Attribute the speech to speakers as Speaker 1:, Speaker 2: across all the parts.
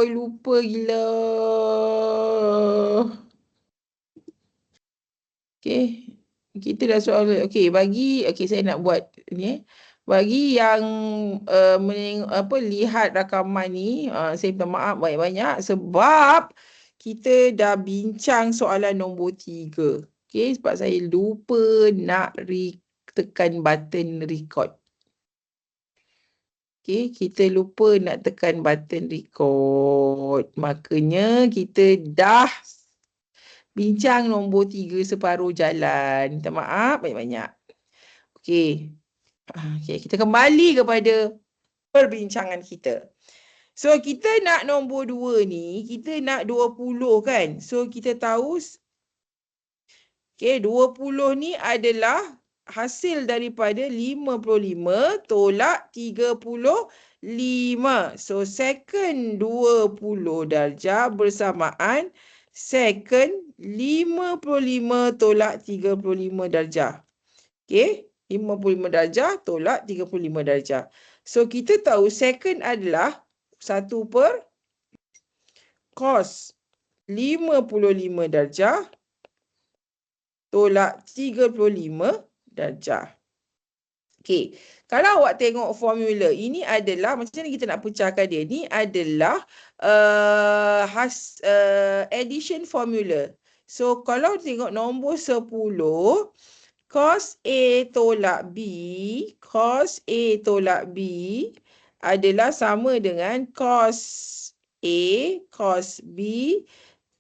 Speaker 1: Oi, lupa gila. Okay. Kita dah soal. Okay, saya nak buat ni. Bagi yang lihat rakaman ni, saya minta maaf banyak-banyak sebab kita dah bincang soalan nombor 3. Okay, sebab saya lupa nak tekan button record. Okay, kita lupa nak tekan button record. Makanya kita dah bincang nombor 3 separuh jalan. Minta maaf banyak-banyak. Okay. Okay, kita kembali kepada perbincangan kita. So, kita nak nombor 2 ni, kita nak 20 kan? So, kita tahu, okay, 20 ni adalah hasil daripada 55 tolak 35. So, second 20 darjah bersamaan second 55 tolak 35 darjah. Okay, 55 darjah tolak 35 darjah. So, kita tahu second adalah 1 per cos 55 darjah tolak 35 darjah. Okay, kalau awak tengok formula, ini adalah, macam mana kita nak pecahkan dia? Ini adalah addition formula. So, kalau tengok nombor 10, cos A tolak B, cos A tolak B adalah sama dengan cos A, cos B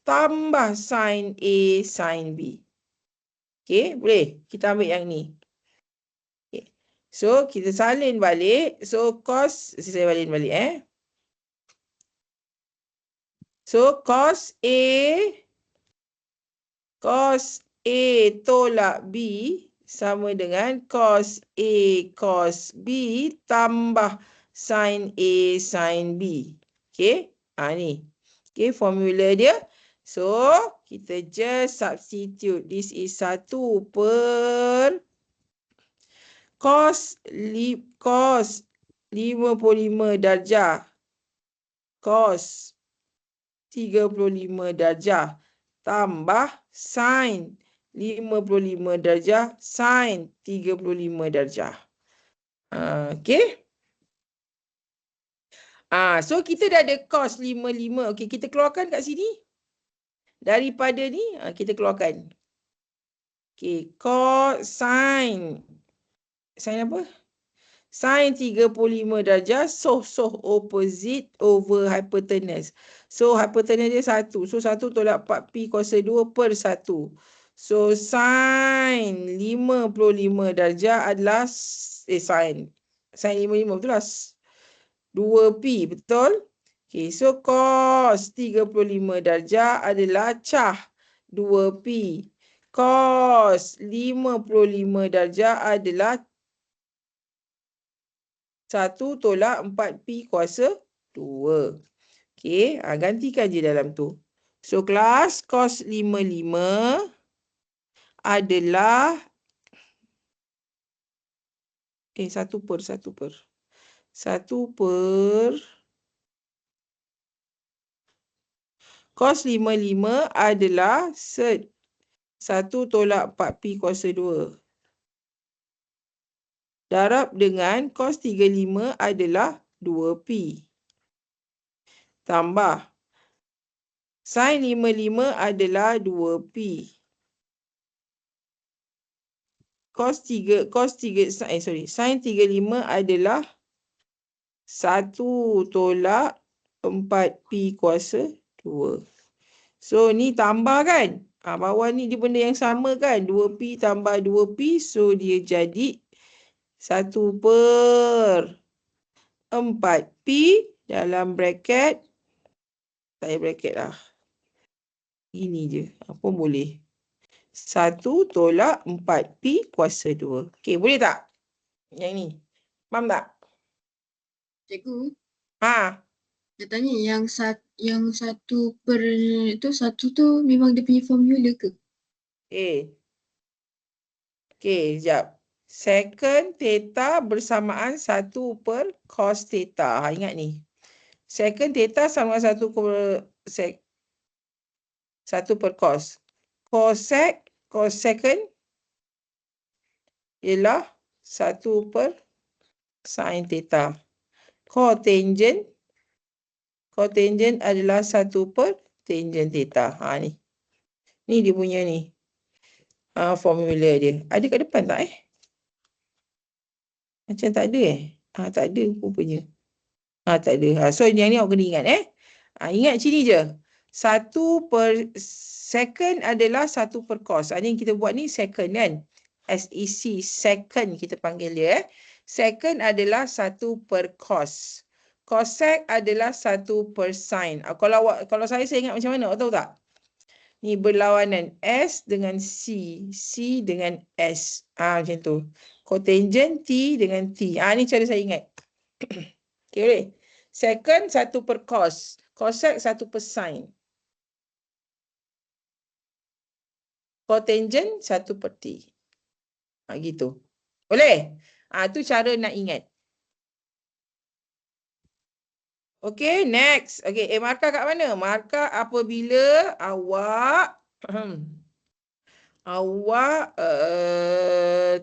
Speaker 1: tambah sin A, sin B. Okay, boleh? Kita ambil yang ni. Okay. So, kita salin balik. So, cos, saya salin balik So, cos A tolak B sama dengan cos A cos B tambah sin A sin B. Okay, ni. Okay, formula dia. So, kita just substitute. This is 1 per cos 55 darjah. Cos 35 darjah. Tambah sin 55 darjah. Sin 35 darjah. Okay. So, kita dah ada cos 55. Okay, kita keluarkan kat sini. Daripada ni, kita keluarkan. Okay, cos sin. Sin apa? Sin 35 darjah. So opposite over hypotenuse. So, hypotenuse dia 1. So, 1 tolak 4pi kuasa 2 per 1. So, sin 55 darjah adalah, sin 55 betul lah. 2pi, betul? Okay, so cos 35 darjah adalah cah 2pi. Cos 55 darjah adalah 1 tolak 4pi kuasa 2. Okay, gantikan je dalam tu. So, kelas cos 55 adalah 1 per 1 per cos 55 adalah 1 tolak 4pi kuasa 2. Darab dengan cos 35 adalah 2pi. Tambah. Sin 55 adalah 2pi. Sin 35 adalah 1 tolak 4pi kuasa 2. So, ni tambah kan? Bawah ni dia benda yang sama kan? 2pi tambah 2pi. So, dia jadi 1 per 4pi dalam bracket. Saya bracket lah. Ini je. Apa boleh? 1 tolak 4pi kuasa 2. Okey, boleh tak? Yang ni. Faham tak?
Speaker 2: Cikgu.
Speaker 1: Dia
Speaker 2: tanya yang 1 per tu 1 tu memang dia punya formula ke?
Speaker 1: Okey, sekejap. Second theta bersamaan 1 per cos theta. Ingat ni. Second theta sama 1 per cos. Cosec second ialah 1 per sin theta. Cotangent adalah 1 per tangent theta. Ni. Ni dia punya ni. Formula dia. Ada kat depan tak Macam tak ada tak ada rupanya. Tak ada. So yang ni awak kena ingat ingat sini je. 1 per second adalah 1 per cos. Ni yang kita buat ni second kan. SEC second kita panggil dia Second adalah 1 per cos. Cosec adalah 1 per sin. Kalau saya ingat macam mana, awak tahu tak? Ni berlawanan S dengan C. C dengan S. Macam tu. Cotangent T dengan T. Ni cara saya ingat. Okay, boleh? Second 1 per cos. Cosec 1 per sin. Cotangent 1 per T. Gitu. Boleh? Tu cara nak ingat. Okay, next. Okay, markah kat mana? Markah apabila awak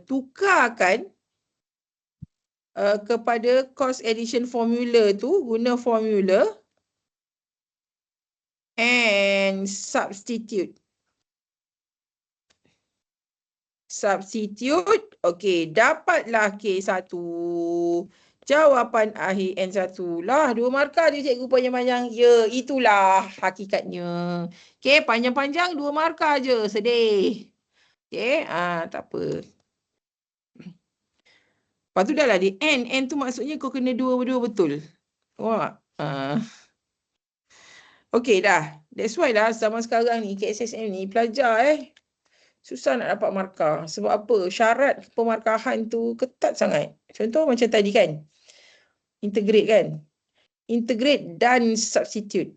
Speaker 1: tukarkan kepada cost addition formula tu, guna formula and substitute. Okay, dapatlah K1. Jawapan akhir N1 lah. 2 markah je cikgu panjang-panjang. Ya, itulah hakikatnya. Okay, panjang-panjang 2 markah je. Sedih. Okay, tak apa. Lepas tu dah lah dia N tu maksudnya kau kena 2 betul. Wah. Okay dah. That's why lah zaman sekarang ni KSSM ni pelajar susah nak dapat markah. Sebab apa? Syarat pemarkahan tu ketat sangat. Contoh macam tadi kan. Integrate kan. Integrate dan substitute.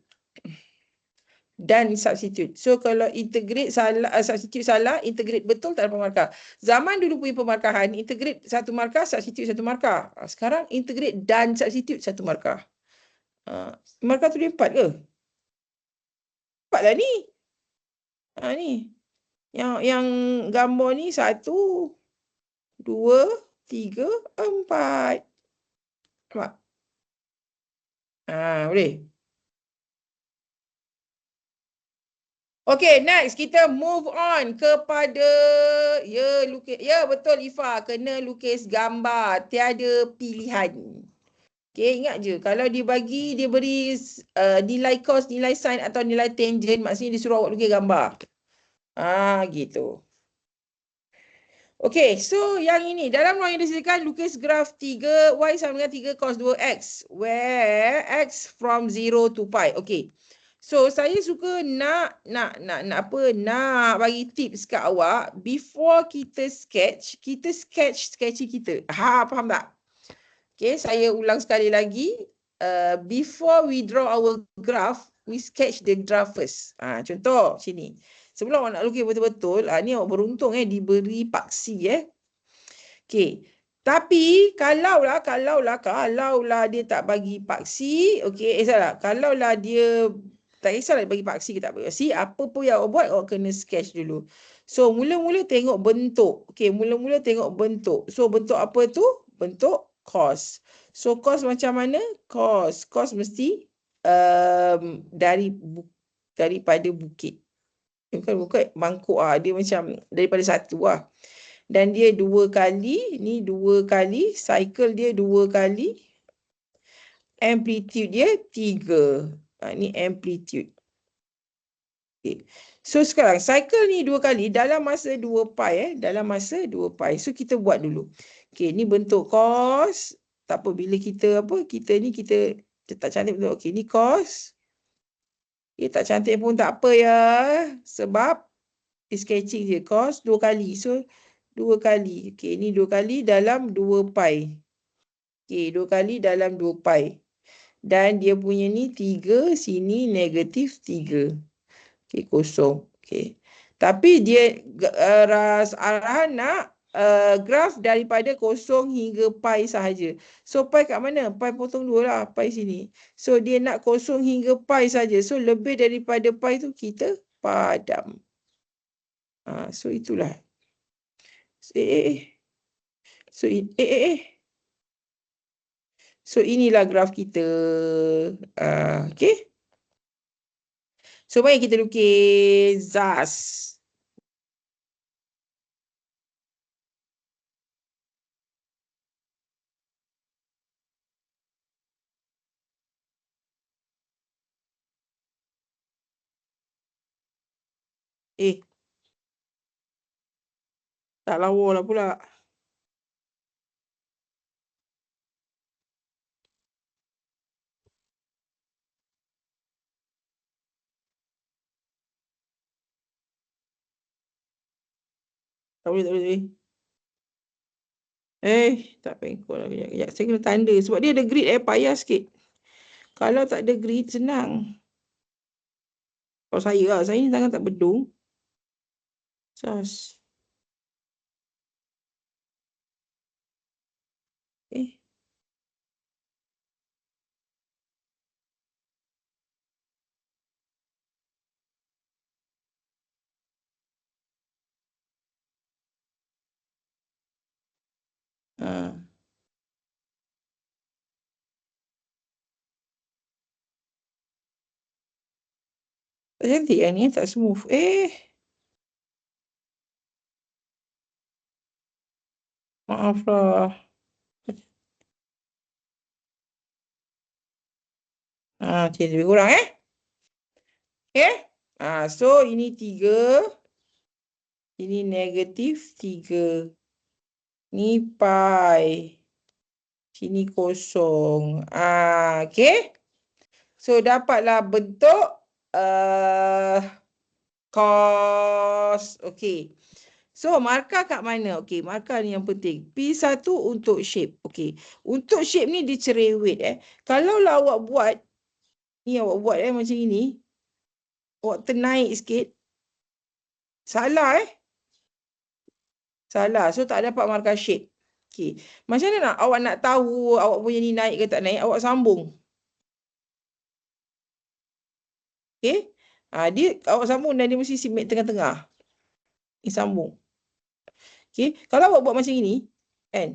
Speaker 1: So kalau integrate salah, substitute salah, integrate betul tak dapat markah. Zaman dulu punya pemarkahan, integrate 1 markah, substitute 1 markah. Sekarang integrate dan substitute 1 markah. Markah tu dia 4 ke? 4 lah ni. Ni. Yang gambar ni 1, 2, 3, 4. Nampak? Boleh? Okay, next kita move on kepada lukis. Ya, betul Ifa, kena lukis gambar, tiada pilihan. Okay, ingat je kalau dia beri nilai cos, nilai sin atau nilai tangent, maksudnya dia suruh awak lukis gambar. Gitu. Okay, so yang ini dalam ruang yang disediakan lukis graf 3 y sama dengan 3 cos 2x where x from 0 to pi. Okay. So saya suka nak bagi tips kat awak before kita sketch kita. Faham tak? Okay, saya ulang sekali lagi. Before we draw our graph, we sketch the graph first. Contoh sini. Sebelum awak nak lukis betul-betul, ni awak beruntung diberi paksi Okay. Tapi kalaulah dia tak bagi paksi, okey, salah. Kalaulah dia tak kisahlah bagi paksi ke tak bagi paksi, apa pun yang awak buat, awak kena sketch dulu. So mula-mula tengok bentuk. Okey, mula-mula tengok bentuk. So bentuk apa tu? Bentuk cos. So cos macam mana? Cos mesti daripada bukit. Bukan mangkuk dia macam daripada 1 lah. Dan dia 2 kali, ni 2 kali, cycle dia 2 kali, amplitude dia 3. Ni amplitude. Okay. So sekarang cycle ni 2 kali dalam masa 2 pi dalam masa 2 pi. So kita buat dulu. Okay, ni bentuk cos. Tak apa, bila kita tak cantik betul. Okay, ni cos. Tak cantik pun tak apa ya. Sebab sketching je. Cos 2 kali. So 2 kali. Okay, ni 2 kali dalam 2 pi. Okay, 2 kali dalam 2 pi. Dan dia punya ni 3, sini negatif 3. Okay, kosong. Okay. Tapi dia arahan nak graf daripada 0 hingga pi sahaja. So pi kat mana? Pi potong 2 lah, pi sini. So dia nak 0 hingga pi sahaja. So lebih daripada pi tu kita padam. So itulah. So inilah graf kita. Okay. So mari kita lukis ZAS. Tak lawa lah pula. Tak boleh. Tak pengkol lah. Kejap. Saya kena tanda. Sebab dia ada grid payah sikit. Kalau tak ada grid, senang. Kalau saya lah. Saya ni tangan tak bedung. SAS. Tak cantik yang ni, tak smooth. Maaf lah. Macam lebih kurang so ini 3. Ini negatif 3. Ni pi. Sini 0. Okay. So dapatlah bentuk cos. Okay. So markah kat mana? Okay, markah ni yang penting. P1 untuk shape. Okay. Untuk shape ni dia cerewet Kalau lah awak buat ni, awak buat macam ini, awak ternaik sikit, salah salah. So tak dapat markah shape. Okay. Macam mana awak nak tahu awak punya ni naik ke tak naik? Awak sambung. Okay. Awak sambung dan dia mesti simet tengah-tengah. Ni sambung. Okay. Kalau awak buat macam ini, kan?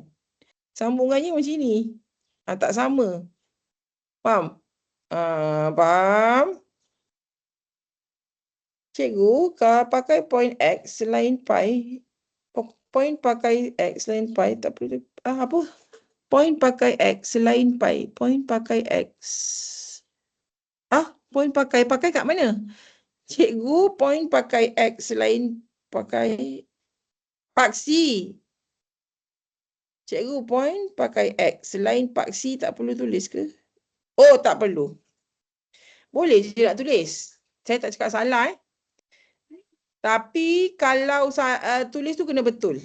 Speaker 1: Sambungannya macam ini. Tak sama. Faham? Faham? Cikgu, kalau pakai point X selain pi, point pakai X selain pi, tak perlu, apa? Point pakai X selain pi, point pakai X. Point pakai kat mana? Cikgu, point pakai X selain pakai paksi. Cikgu, point pakai X selain paksi tak perlu tulis ke? Oh, tak perlu. Boleh je nak tulis. Saya tak cakap salah Tapi kalau tulis tu kena betul.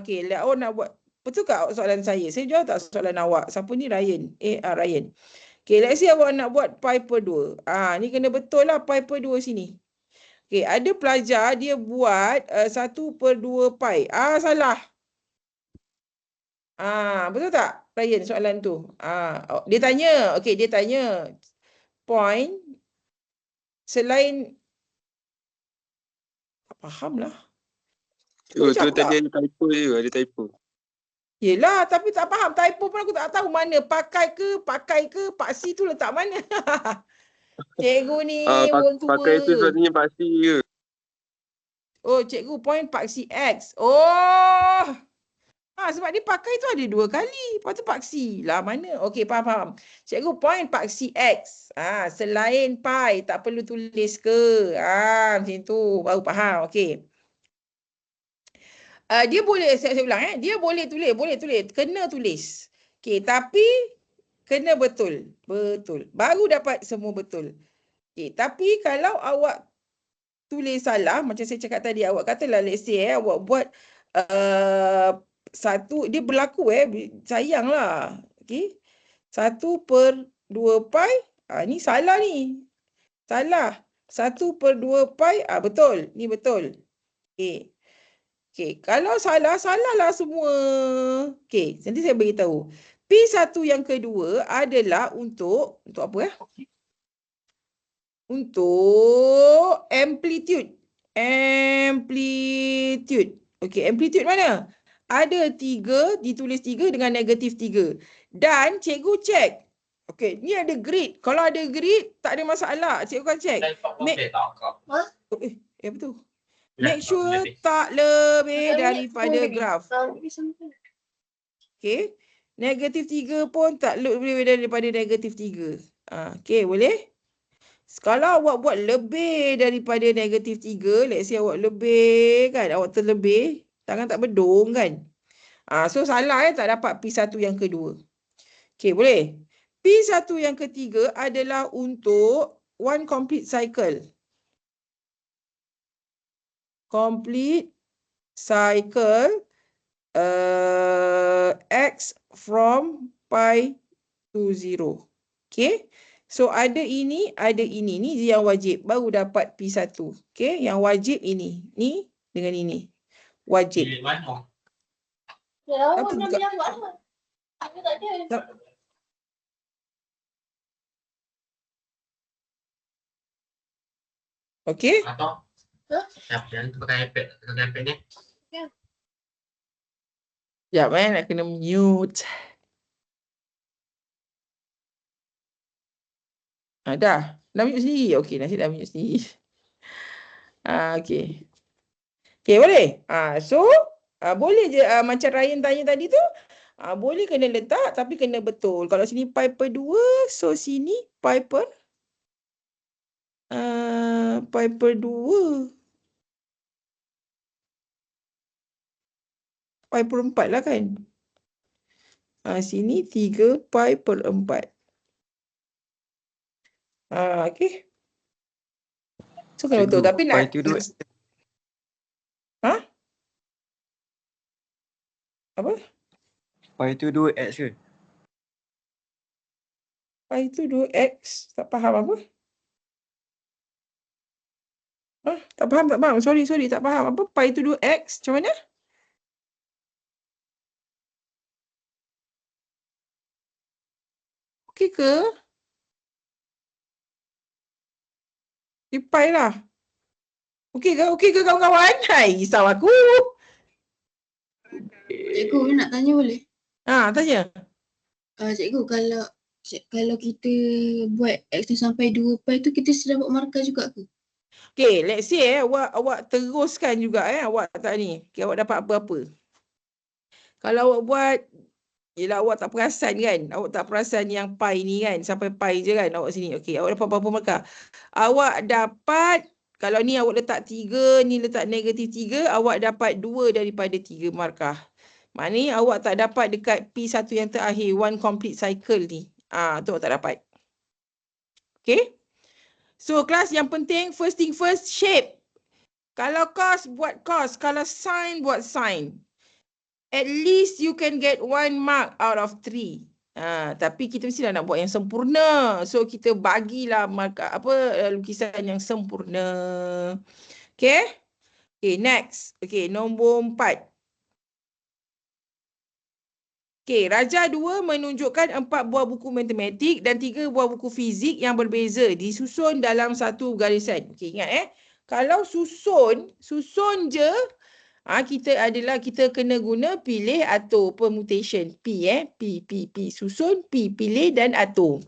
Speaker 1: Okay. Awak nak buat. Betul tak soalan saya? Saya jawab tak soalan awak? Siapa ni? Ryan. Ryan. Okay. Let's say awak nak buat pi per 2. Ni kena betul lah pi per 2 sini. Okay. Ada pelajar dia buat 1 per 2 pi. Salah. Betul tak Ryan soalan tu? Dia tanya. Okay. Dia tanya. Point. Selain. Faham lah.
Speaker 3: Tu tadi ada typo je. Ada typo.
Speaker 1: Yelah, tapi tak faham. Typo pun aku tak tahu mana. Pakai ke, paksi tu letak mana. Cikgu ni orang tua.
Speaker 3: Pakai tu sebenarnya paksi ke?
Speaker 1: Oh, cikgu point paksi X. Oh. Sebab dia pakai tu ada 2 kali. Lepas tu paksi lah mana. Okey, faham. Cikgu point paksi X. Selain pi, tak perlu tulis ke. Macam tu. Baru faham. Okey. Dia boleh, saya ulang dia boleh tulis, kena tulis. Okey, tapi kena betul. Baru dapat semua betul. Okey, tapi kalau awak tulis salah, macam saya cakap tadi, awak katalah let's say awak buat satu, dia berlaku sayanglah. Okey. 1 per 2 pi, ni salah ni. Salah. 1 per 2 pi, betul. Ni betul. Okey. Okey, kalau salah, salahlah semua. Okey, nanti saya beritahu. P1 yang kedua adalah untuk apa ya? Untuk amplitude. Amplitude. Okey, amplitude mana? Ada 3, ditulis 3 dengan negatif 3. Dan cikgu cek. Okey, ni ada grid. Kalau ada grid, tak ada masalah. Cikgu akan cek. Apa tu? Make sure tak lebih daripada graf. Okey. Negatif 3 pun tak lebih daripada negatif 3. Okey, boleh? Kalau awak buat lebih daripada negatif 3, let's say awak lebih kan, awak terlebih, tangan tak berdung kan? So salah tak dapat P1 yang kedua. Okey, boleh? P1 yang ketiga adalah untuk one complete cycle. Complete cycle X from pi to 0. Okay. So ada ini, ada ini. Ni yang wajib. Baru dapat P1. Okay. Yang wajib ini. Ni dengan ini. Wajib.
Speaker 4: Pilih mana?
Speaker 1: Ya, awak nak bilang apa? Aku tak ada. Okay.
Speaker 4: Atau? Yang tu pakai iPad. Pakai iPad ni.
Speaker 1: Sekejap nak kena mute. Dah. Dah mute sendiri. Okey, nasib dah mute sendiri. Okey. Okey, boleh? So, boleh je macam Ryan tanya tadi tu. Boleh kena letak tapi kena betul. Kalau sini pi per 2, so sini pi per 2. Pi per 4 lah kan. Sini 3 pi per 4. Okay. So kalau betul. Tapi nak. Apa?
Speaker 5: Pi tu 2x ke?
Speaker 1: Pi tu 2x. Tak faham apa? Tak faham. Sorry. Tak faham. Apa? Pi tu 2x. Macam mana? Okey ke? Pi lah. Okey ke kawan-kawan? Hai, risau aku.
Speaker 2: Cikgu nak tanya boleh?
Speaker 1: Tanya.
Speaker 2: Cikgu, kalau kita buat X tu sampai 2 pi tu kita sudah dapat markah juga ke?
Speaker 1: Okay, let's say awak teruskan juga awak tak ni. Okay, awak dapat apa-apa. Kalau awak buat, yelah awak tak perasan kan. Awak tak perasan yang pi ni kan. Sampai pi je kan awak sini. Okay, awak dapat apa-apa markah. Awak dapat, kalau ni awak letak 3, ni letak negatif 3, awak dapat 2 daripada 3 markah. Maknanya awak tak dapat dekat P1 yang terakhir, one complete cycle ni. Tu awak tak dapat. Okay. So kelas yang penting, first thing first, shape. Kalau cos, buat cos. Kalau sin, buat sin. At least you can get 1 mark out of 3. Tapi kita mesti nak buat yang sempurna. So kita bagilah markah lukisan yang sempurna. Okay. Okay, next. Okay, nombor 4. Okay, Raja 2 menunjukkan 4 buah buku matematik dan 3 buah buku fizik yang berbeza disusun dalam satu garisan. Okay, ingat kalau susun je, kita kena guna pilih atur, permutation. P. Susun, P, pilih dan atur.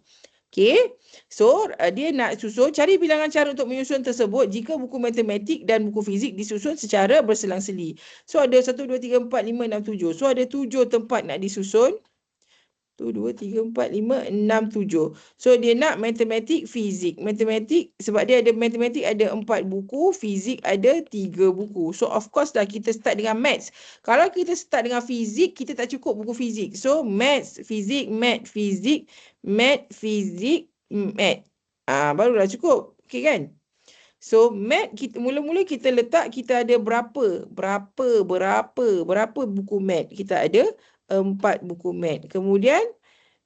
Speaker 1: Okay, so dia nak susun, cari bilangan cara untuk menyusun tersebut jika buku matematik dan buku fizik disusun secara berselang-seli. So ada 1, 2, 3, 4, 5, 6, 7. So ada 7 tempat nak disusun. 1, 2, 3, 4, 5, 6, 7. So dia nak matematik, fizik. Matematik, sebab dia ada matematik ada 4 buku, fizik ada 3 buku. So of course dah kita start dengan maths. Kalau kita start dengan fizik, kita tak cukup buku fizik. So maths, fizik, math, fizik, math, fizik, math. Barulah cukup. Okay kan? So math, mula-mula kita letak kita ada berapa buku math. Kita ada 4 buku math. Kemudian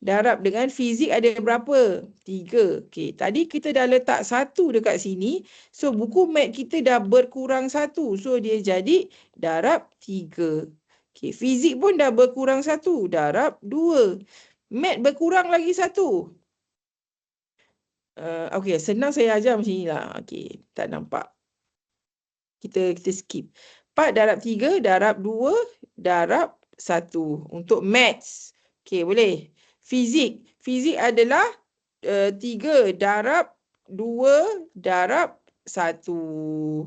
Speaker 1: darab dengan fizik ada berapa? 3. Okey, tadi kita dah letak 1 dekat sini. So, buku mat kita dah berkurang 1. So, dia jadi darab 3. Okey, fizik pun dah berkurang 1. Darab 2. Mat berkurang lagi 1. Okey, senang saya ajar macam ni lah. Okey, tak nampak. Kita skip. 4 darab 3, darab 2, darab 1. Untuk maths. Okey, boleh. Fizik. Fizik adalah 3 darab 2 darab 1.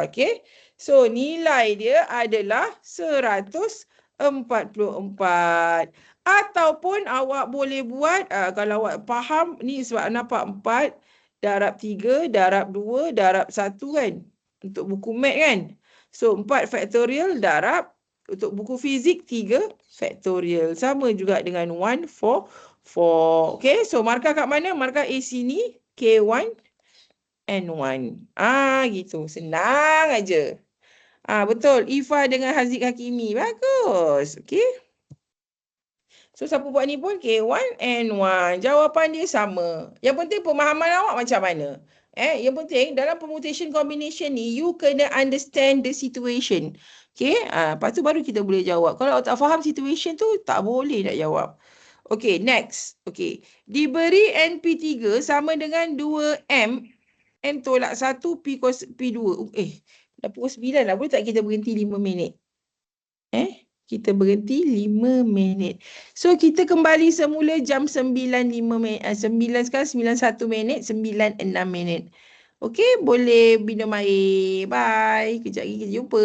Speaker 1: Okey. So, nilai dia adalah 144. Ataupun awak boleh buat, kalau awak faham, ni sebab nampak 4 darab 3 darab 2 darab 1 kan. Untuk buku mat kan. So, 4 faktorial darab, untuk buku fizik 3 faktorial. Sama juga dengan 1, 4, 4. Okay, so markah kat mana? Markah A sini, K1 and 1. Gitu. Senang aja. Betul. Ifa dengan Haziq Hakimi. Bagus. Okay. So, siapa buat ni pun K1 and 1. Jawapan dia sama. Yang penting pemahaman awak macam mana. Yang penting dalam permutation combination ni, you kena understand the situation. Okay. Lepas tu baru kita boleh jawab. Kalau awak tak faham situation tu, tak boleh nak jawab. Okay, next. Okay. Diberi NP3 sama dengan 2M. N tolak 1, P2. Dah pukul 9 lah. Boleh tak kita berhenti 5 minit? Kita berhenti 5 minit. So, kita kembali semula jam 9.05 minit. 9 sekarang 91 minit, 96 minit. Okey, boleh minum air. Bye. Kejap lagi kita jumpa.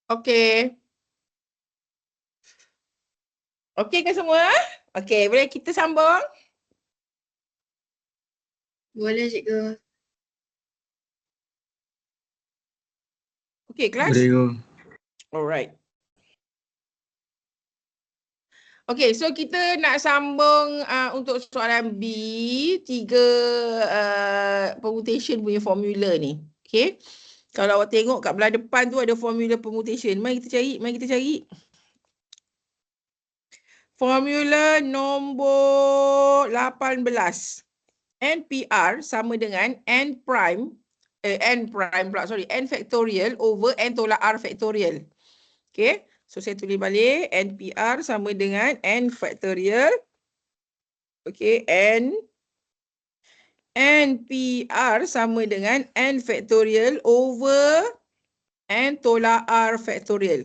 Speaker 1: Okey. Okey kan semua? Okey, boleh kita sambung?
Speaker 2: Boleh cikgu.
Speaker 1: Okey, kelas?
Speaker 5: Boleh cikgu.
Speaker 1: Alright. Okey, so kita nak sambung untuk soalan B, 3 permutation punya formula ni. Okey. Kalau awak tengok kat belah depan tu ada formula permutation. Mari kita cari. Formula nombor 18. NPR sama dengan N factorial over N tolak R factorial. Okey. So, saya tulis balik. NPR sama dengan N factorial. Okey. NPR sama dengan N factorial over N tolak R factorial.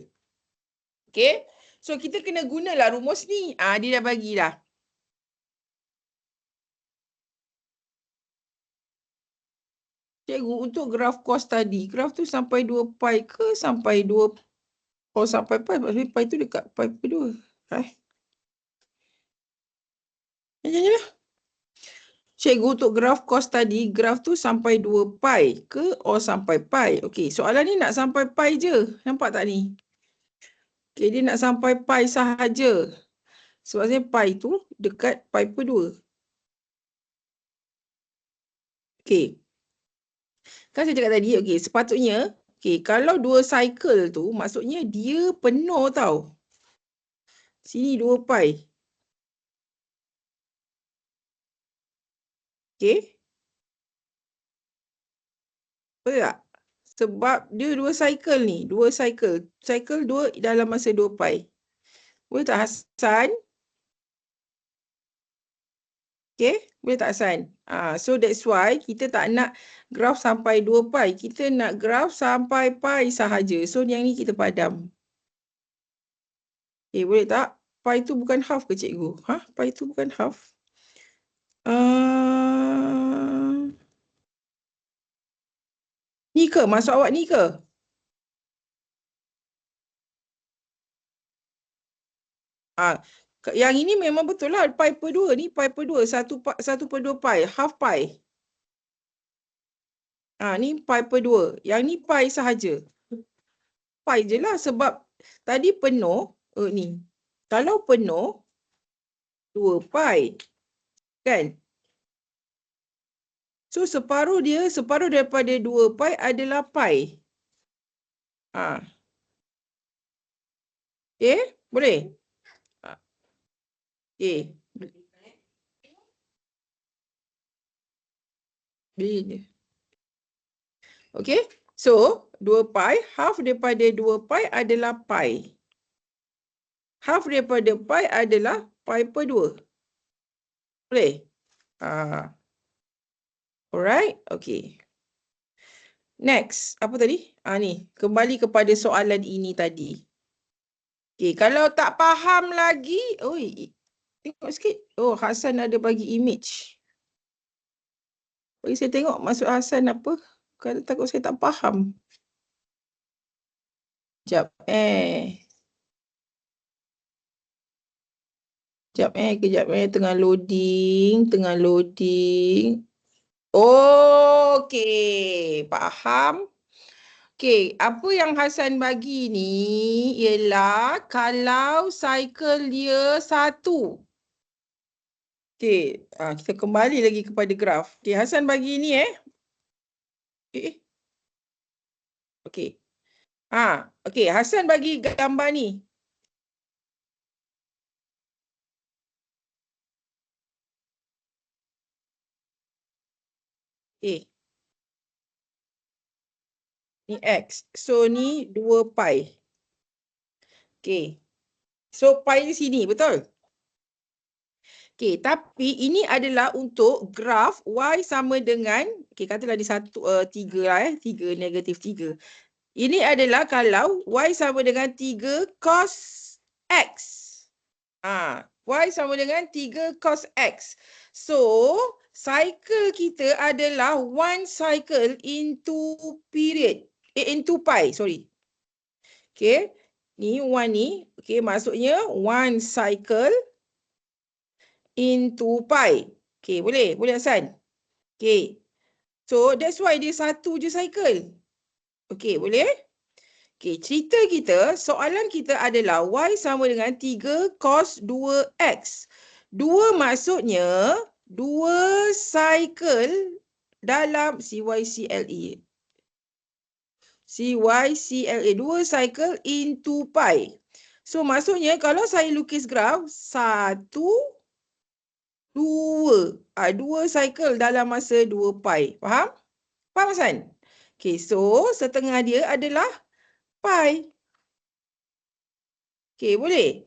Speaker 1: Okey. So, kita kena gunalah rumus ni. Dia dah bagi dah. Cikgu, untuk graf cos tadi, graf tu sampai 2 pi ke sampai 2 sampai pi, maksudnya pi tu dekat pi per 2. Macam ni lah. Cikgu, untuk graf cos tadi, graf tu sampai 2 pi ke sampai pi? Okey, soalan ni nak sampai pi je. Nampak tak ni? Okey, dia nak sampai pi sahaja. Sebabnya pi tu dekat pi per 2. Okey. Kan saya cakap tadi, okey, sepatutnya, okey, kalau 2 cycle tu, maksudnya dia penuh tau. Sini 2 pi. Okey. Betul tak? Sebab dia 2 cycle ni. 2 cycle. Cycle 2 dalam masa 2 pi. Boleh tak Hasan? Okey. Boleh tak Hasan? So that's why kita tak nak graf sampai 2 pi. Kita nak graf sampai pi sahaja. So yang ni kita padam. Okey, boleh tak? Pi tu bukan half ke cikgu? Pi tu bukan half. Ni ke? Maksud awak ni ke? Yang ini memang betul lah. Pi per 2 ni. Pi per 2. 1 per 2 pi. Half pi. Ni pi per 2. Yang ni pi sahaja. Pi je lah sebab tadi penuh. Ni. Kalau penuh, 2 pi. Kan? So, separuh daripada 2 pi adalah pi. Okay? Boleh? Okay. Okay? So, 2 pi, half daripada 2 pi adalah pi. Half daripada pi adalah pi per 2. Boleh? Alright? Okay. Next. Apa tadi? Ni. Kembali kepada soalan ini tadi. Okay. Kalau tak faham lagi. Tengok sikit. Hasan ada bagi image. Bagi saya tengok maksud Hasan apa. Kalau takut saya tak faham. Sekejap. Kejap. Tengah loading. Okey. Faham. Okey. Apa yang Hasan bagi ni ialah kalau cycle dia 1. Okey. Kita kembali lagi kepada graf. Okey. Hasan bagi ni Okey. Okey. Hasan bagi gambar ni. Okey. Ni X. So, ni 2 pi. Okey. So, pi di sini. Betul? Okey. Tapi, ini adalah untuk graf Y sama dengan, katalah di 3 lah 3, negatif 3. Ini adalah kalau Y sama dengan 3 cos X. Y sama dengan 3 cos X. So, cycle kita adalah 1 cycle into period. Into pi, sorry. Okay. Ni 1 ni. Okay. Maksudnya 1 cycle into pi. Okay. Boleh? Boleh Hasan? Okay. So that's why dia satu je cycle. Okay. Boleh? Okay. Cerita kita, soalan kita adalah y sama dengan 3 cos 2x. 2 maksudnya 2 cycle dalam CYCLE. CYCLA, 2 cycle into pi. So maksudnya kalau saya lukis graf 1, 2. 2 cycle dalam masa 2 pi. Faham? Faham Hasan? Okay, so setengah dia adalah pi. Okay, boleh?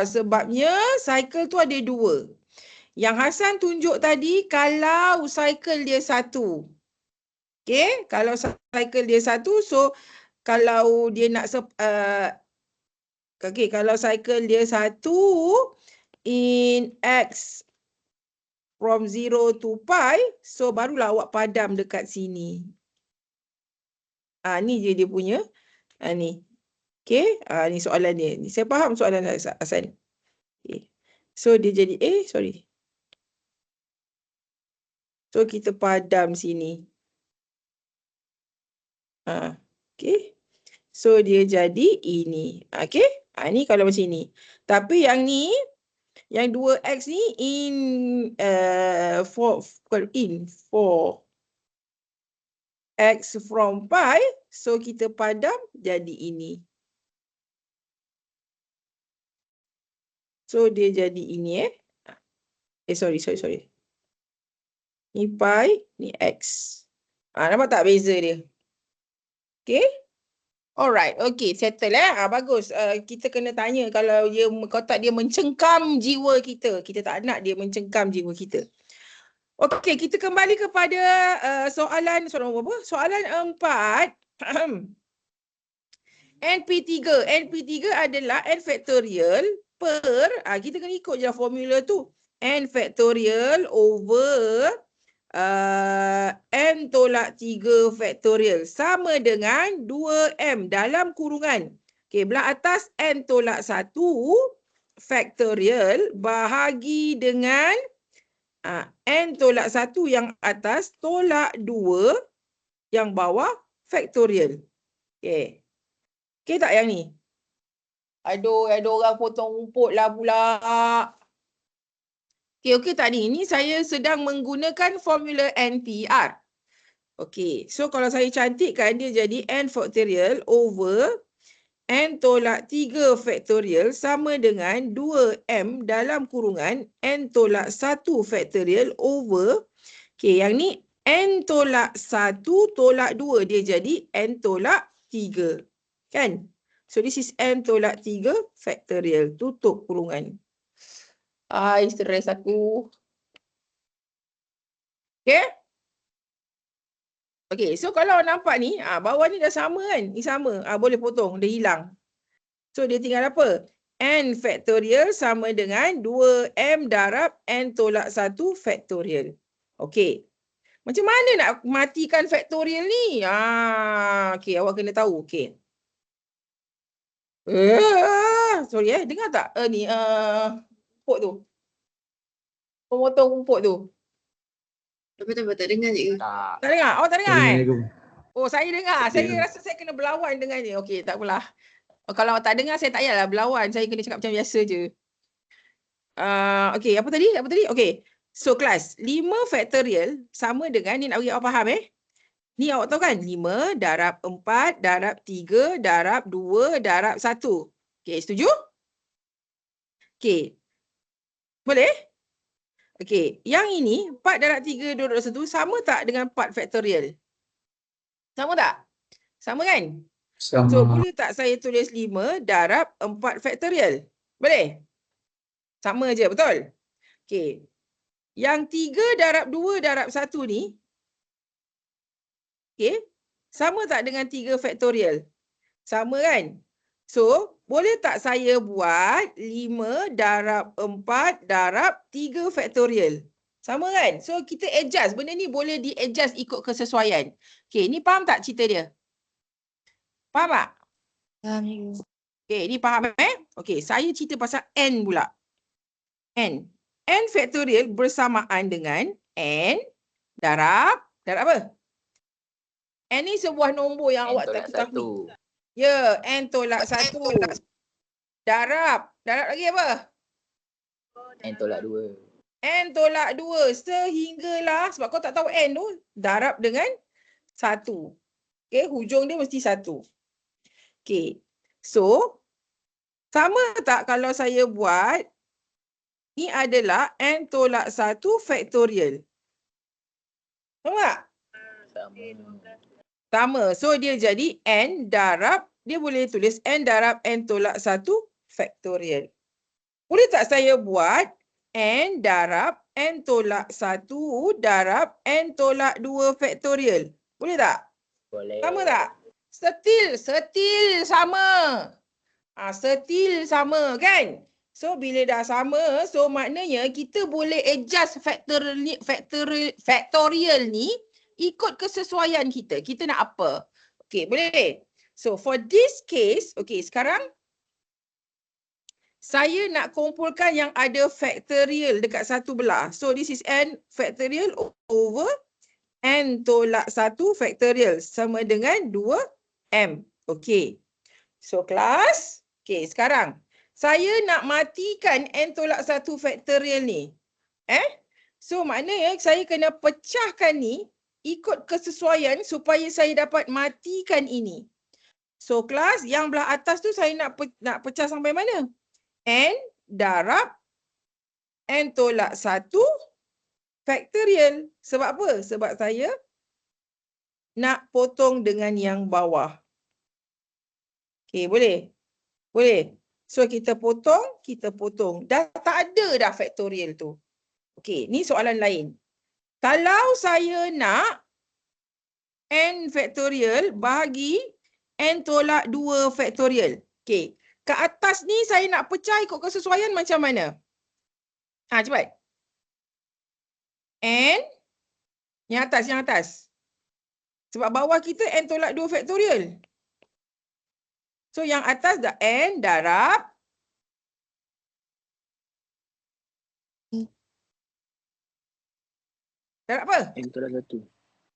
Speaker 1: Sebabnya cycle tu ada 2. Yang Hasan tunjuk tadi kalau cycle dia 1. Okay, kalau cycle dia 1, so kalau dia nak okay, kalau cycle dia 1 in x from 0 to pi, so barulah awak padam dekat sini. Ni je dia punya. Ni. Okay, ni soalan dia. Ni saya faham soalan Hasan. Okay. So dia jadi sorry. So kita padam sini. Okay. So dia jadi ini. Okay. Ni kalau macam ni. Tapi yang ni, yang 2x ni in 4 x from pi. So kita padam jadi ini. So dia jadi ini sorry. Ni pi, ni x. Nampak tak beza dia? Okay. Alright. Okay. Settle bagus. Kita kena tanya kalau tak dia mencengkam jiwa kita. Kita tak nak dia mencengkam jiwa kita. Okay. Kita kembali kepada soalan berapa? Soalan 4. NP3. NP3 adalah n factorial per, kita kena ikut je formula tu. N factorial over n tolak 3 factorial sama dengan 2m dalam kurungan. Okay, belah atas n tolak 1 factorial bahagi dengan n tolak 1 yang atas tolak 2 yang bawah factorial. Okay. Okay tak yang ni? Aduh, ada orang potong rumput lah pula. Okay tak ni? Ini saya sedang menggunakan formula NPR. Okay, so kalau saya cantikkan dia jadi n factorial over n tolak 3 factorial sama dengan 2m dalam kurungan n tolak 1 factorial over, okay, yang ni n tolak 1 tolak 2 dia jadi n tolak 3. Kan? So this is n tolak 3 factorial. Tutup kurungan. Stres aku. Okay. Okay, so kalau nampak ni, bawah ni dah sama kan? Ni sama. Boleh potong, dia hilang. So dia tinggal apa? N factorial sama dengan 2m darab n tolak 1 factorial. Okay. Macam mana nak matikan factorial ni? Okay, awak kena tahu. Okay. Sorry dengar tak? Ni rumput tu. Pemotong rumput tu.
Speaker 2: Tak dengar cikgu.
Speaker 1: Tak dengar? Awak tak dengar Oh, saya dengar. Saya rasa saya kena berlawan dengan ni. Okey, tak apalah. Kalau awak tak dengar, saya tak payahlah berlawan. Saya kena cakap macam biasa je. Okey, apa tadi? Okey. So, kelas 5 factorial sama dengan, ni nak bagi awak faham Ni awak tahu kan? 5 darab 4 darab 3 darab 2 darab 1. Okey, setuju? Okey. Boleh? Okey, yang ini 4 darab 3 darab 1 sama tak dengan 4 factorial? Sama tak? Sama kan?
Speaker 5: Sama.
Speaker 1: So, boleh tak saya tulis 5 darab 4 factorial? Boleh? Sama je, betul? Okey. Yang 3 darab 2 darab 1 ni, okey, sama tak dengan 3 factorial? Sama kan? So, boleh tak saya buat 5 darab 4 darab 3 factorial? Sama kan? So, kita adjust. Benda ni boleh di-adjust ikut kesesuaian. Okey, ni faham tak cerita dia? Faham tak?
Speaker 2: Faham cikgu.
Speaker 1: Okay, ni faham Okay, saya cerita pasal N pula. N. N factorial bersamaan dengan N darab apa? N ni sebuah nombor yang awak tak ketahui. Ya, N tolak 1. Darab lagi apa?
Speaker 6: N tolak 2.
Speaker 1: N tolak 2 sehinggalah, sebab kau tak tahu N tu, darab dengan 1. Okay, hujung dia mesti 1. Okay, so sama tak kalau saya buat ni adalah N tolak 1 factorial? Sama tak? Sama. So dia jadi N darab, dia boleh tulis N darab N tolak 1 factorial. Boleh tak saya buat N darab N tolak 1 darab N tolak 2 factorial? Boleh tak?
Speaker 6: Boleh.
Speaker 1: Sama tak? Setil sama. Setil sama kan? So bila dah sama, so maknanya kita boleh adjust factorial ni ikut kesesuaian kita. Kita nak apa? Okay, boleh? So for this case, okay, sekarang saya nak kumpulkan yang ada factorial dekat satu belah. So this is N factorial over N tolak 1 factorial sama dengan 2M. Okay. So kelas, okay, sekarang saya nak matikan N tolak 1 factorial ni. So maknanya saya kena pecahkan ni ikut kesesuaian supaya saya dapat matikan ini. So kelas, yang belah atas tu saya nak pecah sampai mana? N darab N tolak 1 factorial. Sebab apa? Sebab saya nak potong dengan yang bawah. Okay, boleh? Boleh. So kita potong. Dah tak ada dah factorial tu. Okay, ni soalan lain. Kalau saya nak N factorial bahagi N tolak 2 factorial. Okay. Kat atas ni saya nak pecah ikut kesesuaian macam mana? Cepat. N. Yang atas. Sebab bawah kita N tolak 2 factorial. So yang atas dah N darab. Darab apa?
Speaker 6: N tolak 1.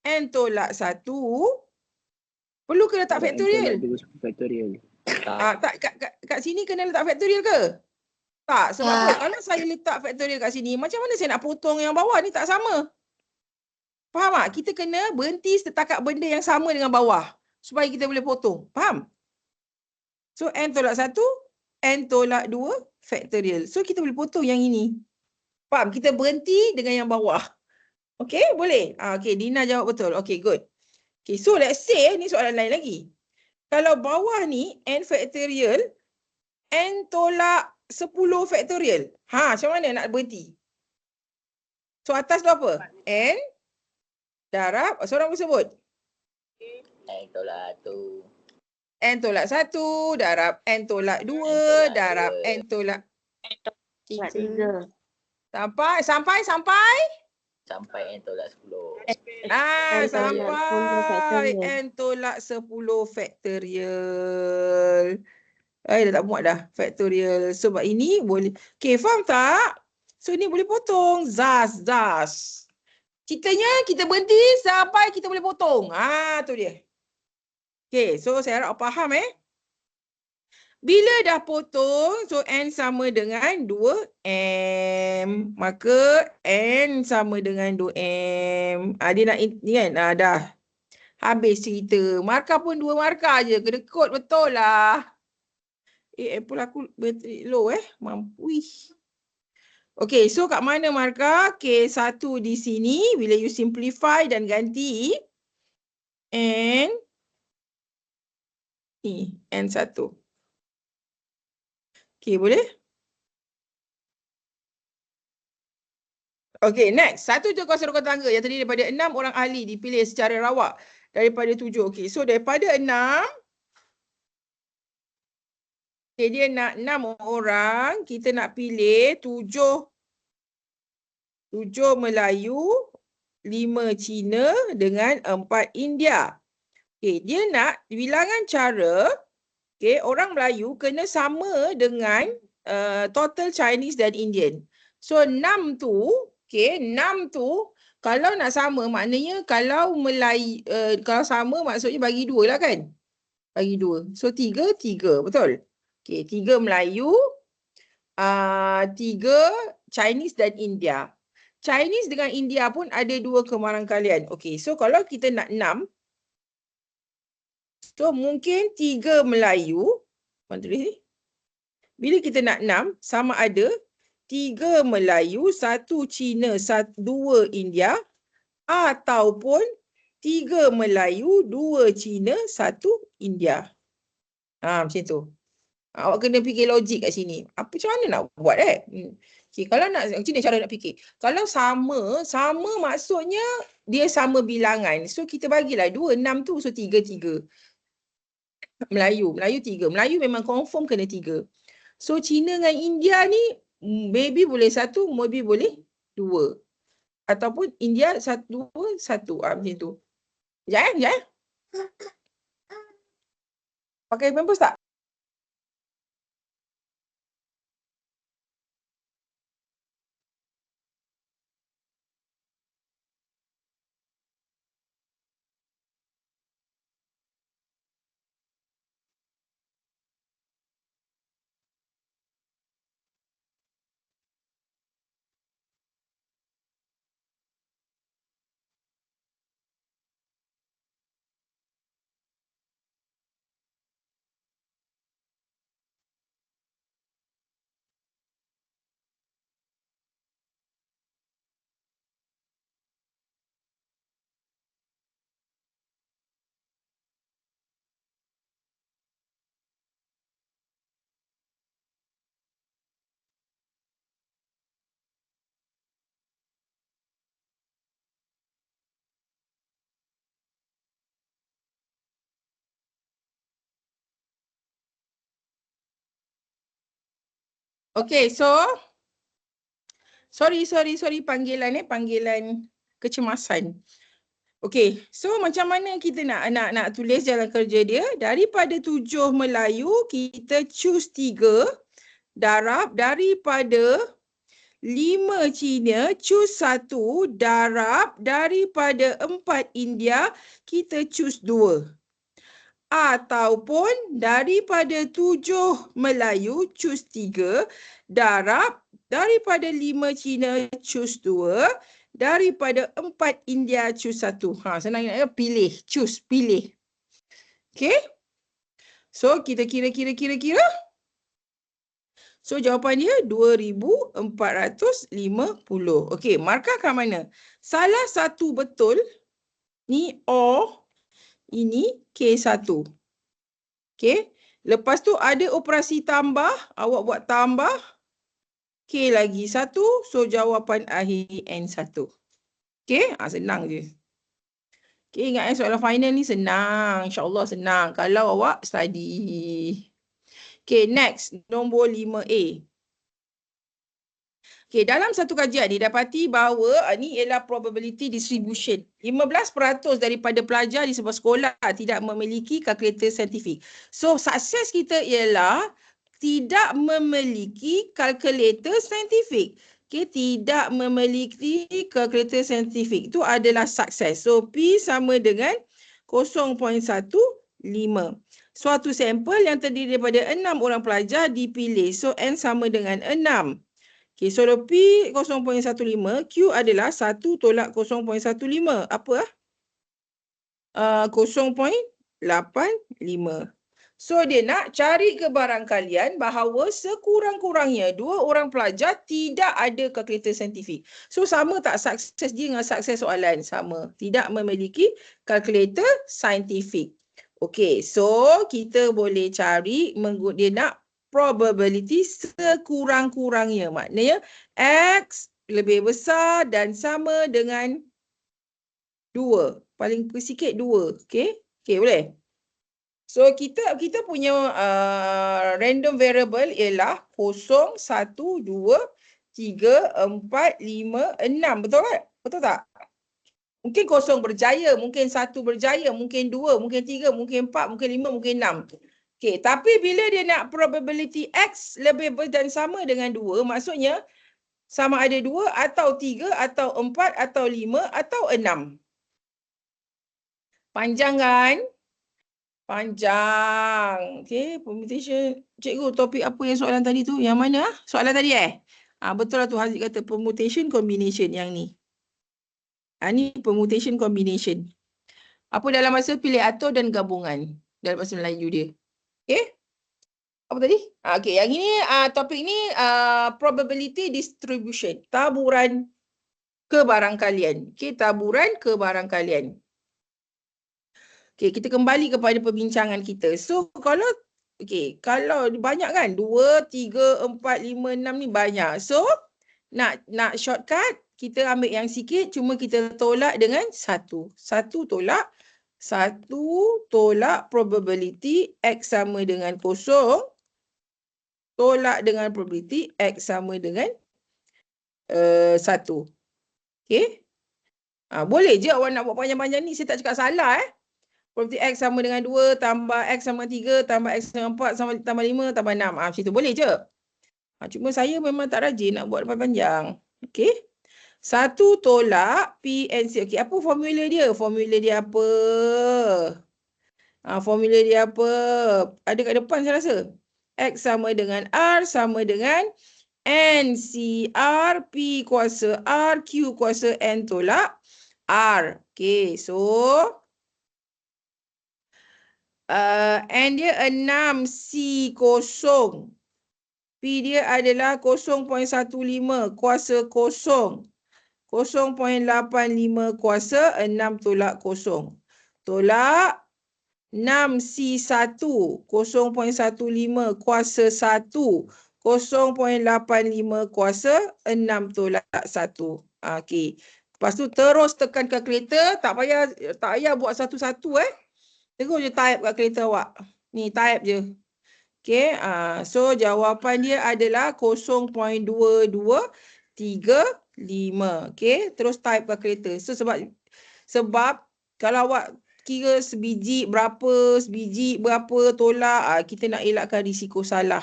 Speaker 1: N tolak 1. Perlu ke letak factorial?
Speaker 6: N tolak 2 factorial.
Speaker 1: Tak, kat sini kena letak factorial ke? Tak, sebab apa? Kalau saya letak factorial kat sini, macam mana saya nak potong yang bawah ni? Tak sama. Faham tak? Kita kena berhenti setakat benda yang sama dengan bawah supaya kita boleh potong. Faham? So, N tolak 1, N tolak 2 factorial. So, kita boleh potong yang ini. Faham? Kita berhenti dengan yang bawah. Okay, boleh? Okay, Dina jawab betul. Okay, good. Okay, so let's say, ni soalan lain lagi. Kalau bawah ni, N factorial, N tolak 10 factorial. Macam mana nak berhenti? So, atas tu apa? N darab, seorang boleh sebut?
Speaker 6: N tolak 1.
Speaker 1: N tolak 1 darab N tolak 2 darab N tolak
Speaker 2: 3.
Speaker 1: Sampai
Speaker 6: Sampai N tolak 10.
Speaker 1: sampai N tolak 10 factorial. Dah tak muat dah factorial. Sebab ini boleh. Okay, faham tak? So ni boleh potong. Zaz. Ceritanya kita berhenti sampai kita boleh potong. Tu dia. Okay, so saya harap faham Bila dah potong, so N sama dengan 2M. Maka N sama dengan 2M. Dia nak ni kan? Dah. Habis cerita. Markah pun 2 markah je. Kena kod betul lah. Apple aku bateri low Mampus. Okay, so kat mana markah? K1 di sini. Bila you simplify dan ganti. N. Ni, N1. Okay, boleh? Okay, next. 1 kuasa rukun tangga yang terdiri daripada 6 orang ahli dipilih secara rawak daripada 7. Okay, so daripada 6. Okay, dia nak 6 orang. Kita nak pilih 7 Melayu, 5 Cina dengan 4 India. Okay, dia nak bilangan cara, okay, orang Melayu kena sama dengan total Chinese dan Indian. So 6 tu, okay, 6 tu kalau nak sama maknanya kalau kalau sama maksudnya bagi 2 lah kan? Bagi 2. So 3, 3, betul? Okay, 3 Melayu, 3 Chinese dan India. Chinese dengan India pun ada 2 kemarangkalian. Okay, so kalau kita nak 6, so mungkin 3 Melayu, bila kita nak 6, sama ada 3 Melayu, 1 Cina, 2 India, ataupun 3 Melayu, 2 Cina, 1 India. Macam tu. Awak kena fikir logik kat sini. Macam mana nak buat Okay, kalau nak, macam ni cara nak fikir. Kalau sama maksudnya dia sama bilangan. So kita bagilah 2, 6 tu, so 3, 3. Melayu 3. Melayu memang confirm kena 3. So Cina dengan India ni maybe boleh 1, maybe boleh 2. Ataupun India 1, 2, 1. Macam tu. Sekejap. Pakai pampers tak? Okay, so sorry panggilan kecemasan. Okay, so macam mana kita nak tulis jalan kerja dia? Daripada 7 Melayu, kita choose 3 darab. Daripada 5 Cina, choose 1 darab. Daripada 4 India, kita choose 2. Ataupun daripada 7 Melayu, choose 3 darab. Daripada 5 Cina, choose 2. Daripada 4 India, choose 1. Senang pilih, choose, pilih. Okay. So kita kira. So jawapan dia 2450. Okay, markah kat mana? Salah satu betul. Ni O. Ini K1. Okay. Lepas tu ada operasi tambah. Awak buat tambah. K lagi 1. So jawapan akhir N1. Okay. Senang je. Okay. Ingat soalan final ni senang. InsyaAllah senang. Kalau awak study. Okay. Next. Nombor 5A. Okay, dalam satu kajian didapati bahawa ni ialah probability distribution. 15% daripada pelajar di sebuah sekolah tidak memiliki kalkulator saintifik. So, sukses kita ialah tidak memiliki kalkulator saintifik. Okay, tidak memiliki kalkulator saintifik. Itu adalah sukses. So, P sama dengan 0.15. Suatu sampel yang terdiri daripada 6 orang pelajar dipilih. So, N sama dengan 6. Okay, so P 0.15, Q adalah 1 tolak 0.15. Apa? 0.85. So, dia nak cari kebarangkalian bahawa sekurang-kurangnya 2 orang pelajar tidak ada kalkulator saintifik. So, sama tak sukses dia dengan sukses soalan? Sama. Tidak memiliki kalkulator saintifik. Okay, so kita boleh cari, dia nak probability sekurang-kurangnya. Maknanya X lebih besar dan sama dengan 2. Paling sikit 2. Okay? Okay, boleh? So, kita punya random variable ialah 0, 1, 2, 3, 4, 5, 6. Betul tak? Betul tak? Mungkin 0 berjaya, mungkin 1 berjaya, mungkin 2, mungkin 3, mungkin 4, mungkin 5, mungkin 6. Okey, tapi bila dia nak probability X lebih dan sama dengan 2, maksudnya sama ada 2 atau 3 atau 4 atau 5 atau 6. Panjang kan? Panjang. Okey, permutation. Cikgu, topik apa yang soalan tadi tu? Yang mana? Soalan tadi betul lah tu Haziq kata permutation combination yang ni. Ni permutation combination. Apa dalam masa pilih atur dan gabungan dalam bahasa Melayu dia. Okey? Apa tadi? Okey, yang ini topik ni probability distribution. Taburan kebarangkalian. Okey, taburan kebarangkalian. Okey, kita kembali kepada perbincangan kita. So, kalau banyak kan? 2, 3, 4, 5, 6 ni banyak. So, nak shortcut, kita ambil yang sikit, cuma kita tolak dengan 1. 1 tolak probability X sama dengan 0. Tolak dengan probability X sama dengan 1. Okey? Boleh je awak nak buat panjang-panjang ni. Saya tak cakap salah. Probability X sama dengan 2, tambah X sama 3, tambah X sama 4, tambah 5, tambah 6. Macam tu boleh je. Cuma saya memang tak rajin nak buat panjang. Okey? 1 tolak P and C. Okey, apa formula dia? Formula dia apa? Formula dia apa? Ada kat depan saya rasa. X sama dengan R sama dengan NCR, P kuasa R, Q kuasa N tolak R. Okey, so N dia 6, C kosong. P dia adalah 0.15 kuasa 0. 0.85 kuasa 6 tolak 0. Tolak 6C1 0.15 kuasa 1. 0.85 kuasa 6 tolak 1. Okey. Lepas tu terus tekan kalkulator. Tak payah buat satu-satu Terus je type kat kalkulator awak. Ni type je. Okey. So jawapan dia adalah 0.2235. Okey. Terus type kat kalkulator. So sebab kalau awak kira sebiji berapa tolak, kita nak elakkan risiko salah.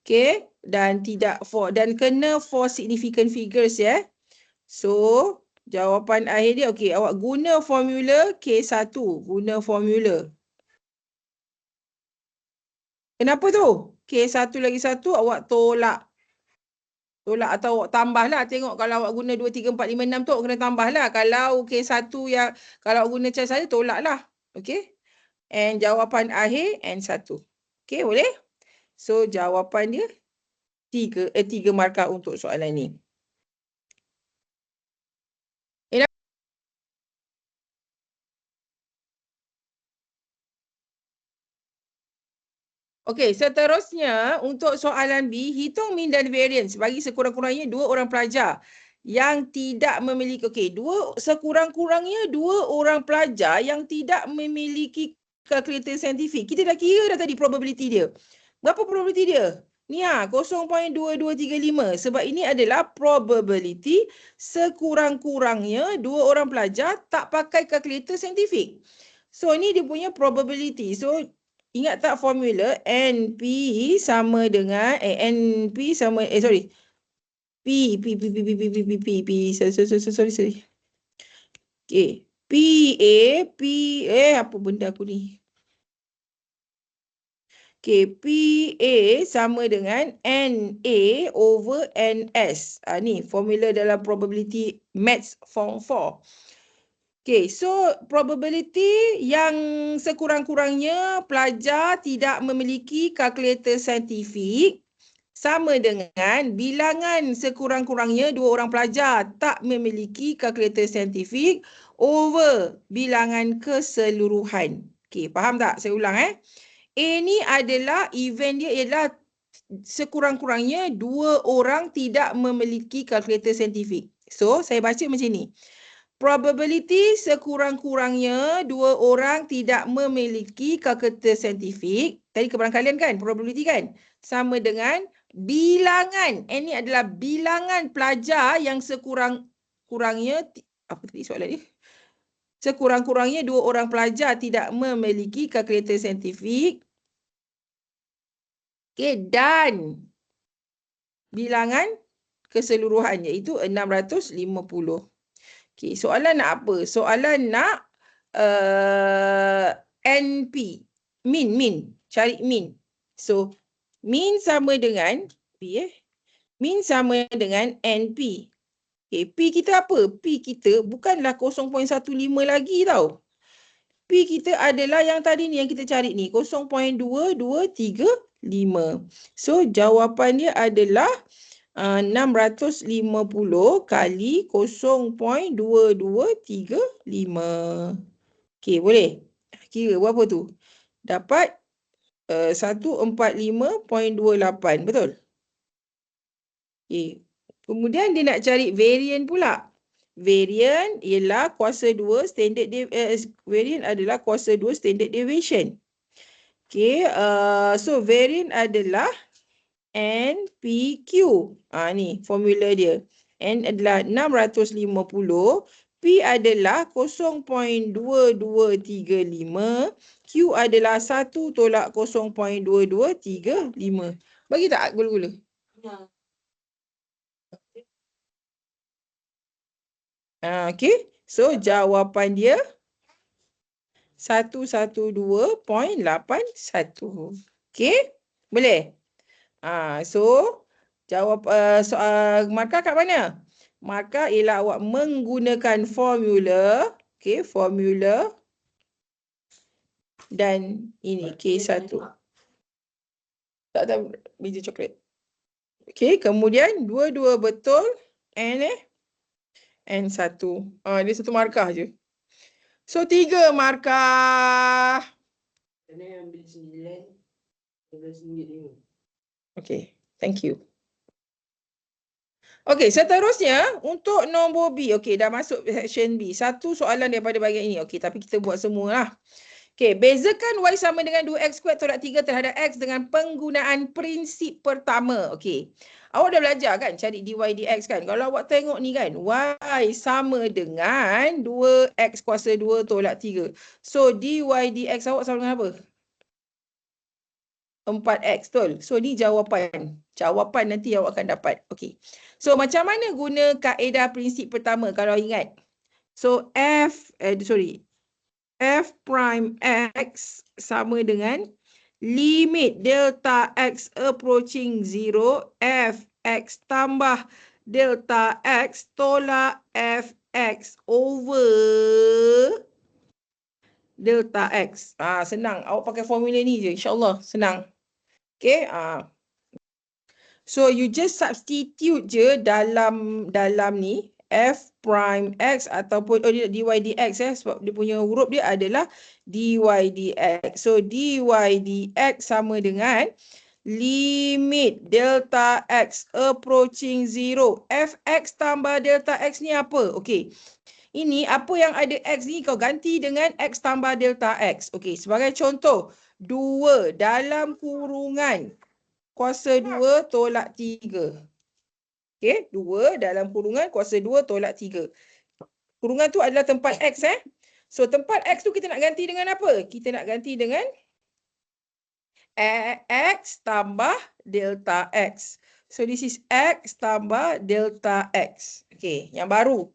Speaker 1: Okey, dan kena for significant figures So, jawapan akhir dia okey, awak guna formula K1, guna formula. Kenapa tu? K1 lagi 1 awak tolak. Atau awak tambah lah. Tengok kalau awak guna 2, 3, 4, 5, 6 tu awak kena tambah lah. Kalau K1 yang kalau awak guna cara saja tolak lah. Okey. And jawapan akhir N1. Okey, boleh? So jawapan dia 3 markah untuk soalan ni. Okey, seterusnya untuk soalan B, hitung mean dan variance bagi sekurang-kurangnya 2 orang pelajar yang tidak memiliki, sekurang-kurangnya 2 orang pelajar yang tidak memiliki kalkulator saintifik. Kita dah kira dah tadi probability dia. Berapa probability dia? Ni 0.2235 sebab ini adalah probability sekurang-kurangnya 2 orang pelajar tak pakai kalkulator saintifik. So ini dia punya probability. So ingat tak formula NP sama dengan sorry. P sorry. Okay. Apa benda aku ni? Okay, PA sama dengan NA over NS. Ni formula dalam probability maths form 4. Okay, so probability yang sekurang-kurangnya pelajar tidak memiliki kalkulator saintifik sama dengan bilangan sekurang-kurangnya 2 orang pelajar tak memiliki kalkulator saintifik over bilangan keseluruhan. Okay, faham tak? Saya ulang A ni adalah event dia ialah sekurang-kurangnya 2 orang tidak memiliki kalkulator saintifik. So, saya baca macam ni. Probability sekurang-kurangnya 2 orang tidak memiliki kalkulator saintifik. Tadi kebarangkalian kan? Probability kan? Sama dengan bilangan. Ini adalah bilangan pelajar yang sekurang-kurangnya. Apa tadi soalan ni? Sekurang-kurangnya 2 orang pelajar tidak memiliki kalkulator saintifik. Okey, dan bilangan keseluruhan iaitu 650. Okey, soalan nak apa? Soalan nak NP, min, cari min. So, min sama dengan min sama dengan NP. Okay, P kita apa? P kita bukanlah 0.15 lagi tau. P kita adalah yang tadi ni yang kita cari ni, 0.2235. So, jawapan dia adalah 650 kali 0.2235. Okey, boleh? Kira berapa tu? Dapat 145.28, betul? Okey. Kemudian dia nak cari varian pula. Varian ialah kuasa 2 standard varian adalah kuasa 2 standard deviation. Okey, so varian adalah NPQ. Ni formula dia. N adalah 650, P adalah 0.2235, Q adalah 1 tolak 0.2235. Bagi tak gula-gula? Okey. So jawapan dia 112.81. Okey? Boleh? So jawab markah kat mana? Markah ialah awak menggunakan formula, okey, formula dan ini K1. Tak biji coklat. Okey, kemudian dua-dua betul N1. Dia satu markah je. So 3 markah.
Speaker 7: Kena ambil 9, 11
Speaker 1: Okay, thank you. Okay, seterusnya untuk nombor B. Okay, dah masuk section B. Satu soalan daripada bahagian ini. Okay, tapi kita buat semua lah. Okay, bezakan Y sama dengan 2X squared tolak 3 terhadap X dengan penggunaan prinsip pertama. Okay, awak dah belajar kan cari dy dx kan? Kalau awak tengok ni kan, Y sama dengan 2X kuasa 2 tolak 3. So, dy dx awak sama dengan apa? 4X, betul? So, ni jawapan. Jawapan nanti awak akan dapat. Okay. So, macam mana guna kaedah prinsip pertama kalau ingat? So, F prime X sama dengan limit delta X approaching 0, Fx tambah delta X tolak Fx over delta X. Senang. Awak pakai formula ni je. InsyaAllah senang. Okay. So, you just substitute je dalam ni. F prime X ataupun dy dx sebab dia punya huruf dia adalah dy dx. So, dy dx sama dengan limit delta X approaching 0. Fx tambah delta X ni apa? Okay. Ini apa yang ada X ni kau ganti dengan X tambah delta X. Okay, sebagai contoh. 2 dalam kurungan kuasa 2 tolak 3. Okay, 2 dalam kurungan kuasa 2 tolak 3. Kurungan tu adalah tempat X. So, tempat X tu kita nak ganti dengan apa? Kita nak ganti dengan X tambah delta X. So, this is X tambah delta X. Okay, yang baru.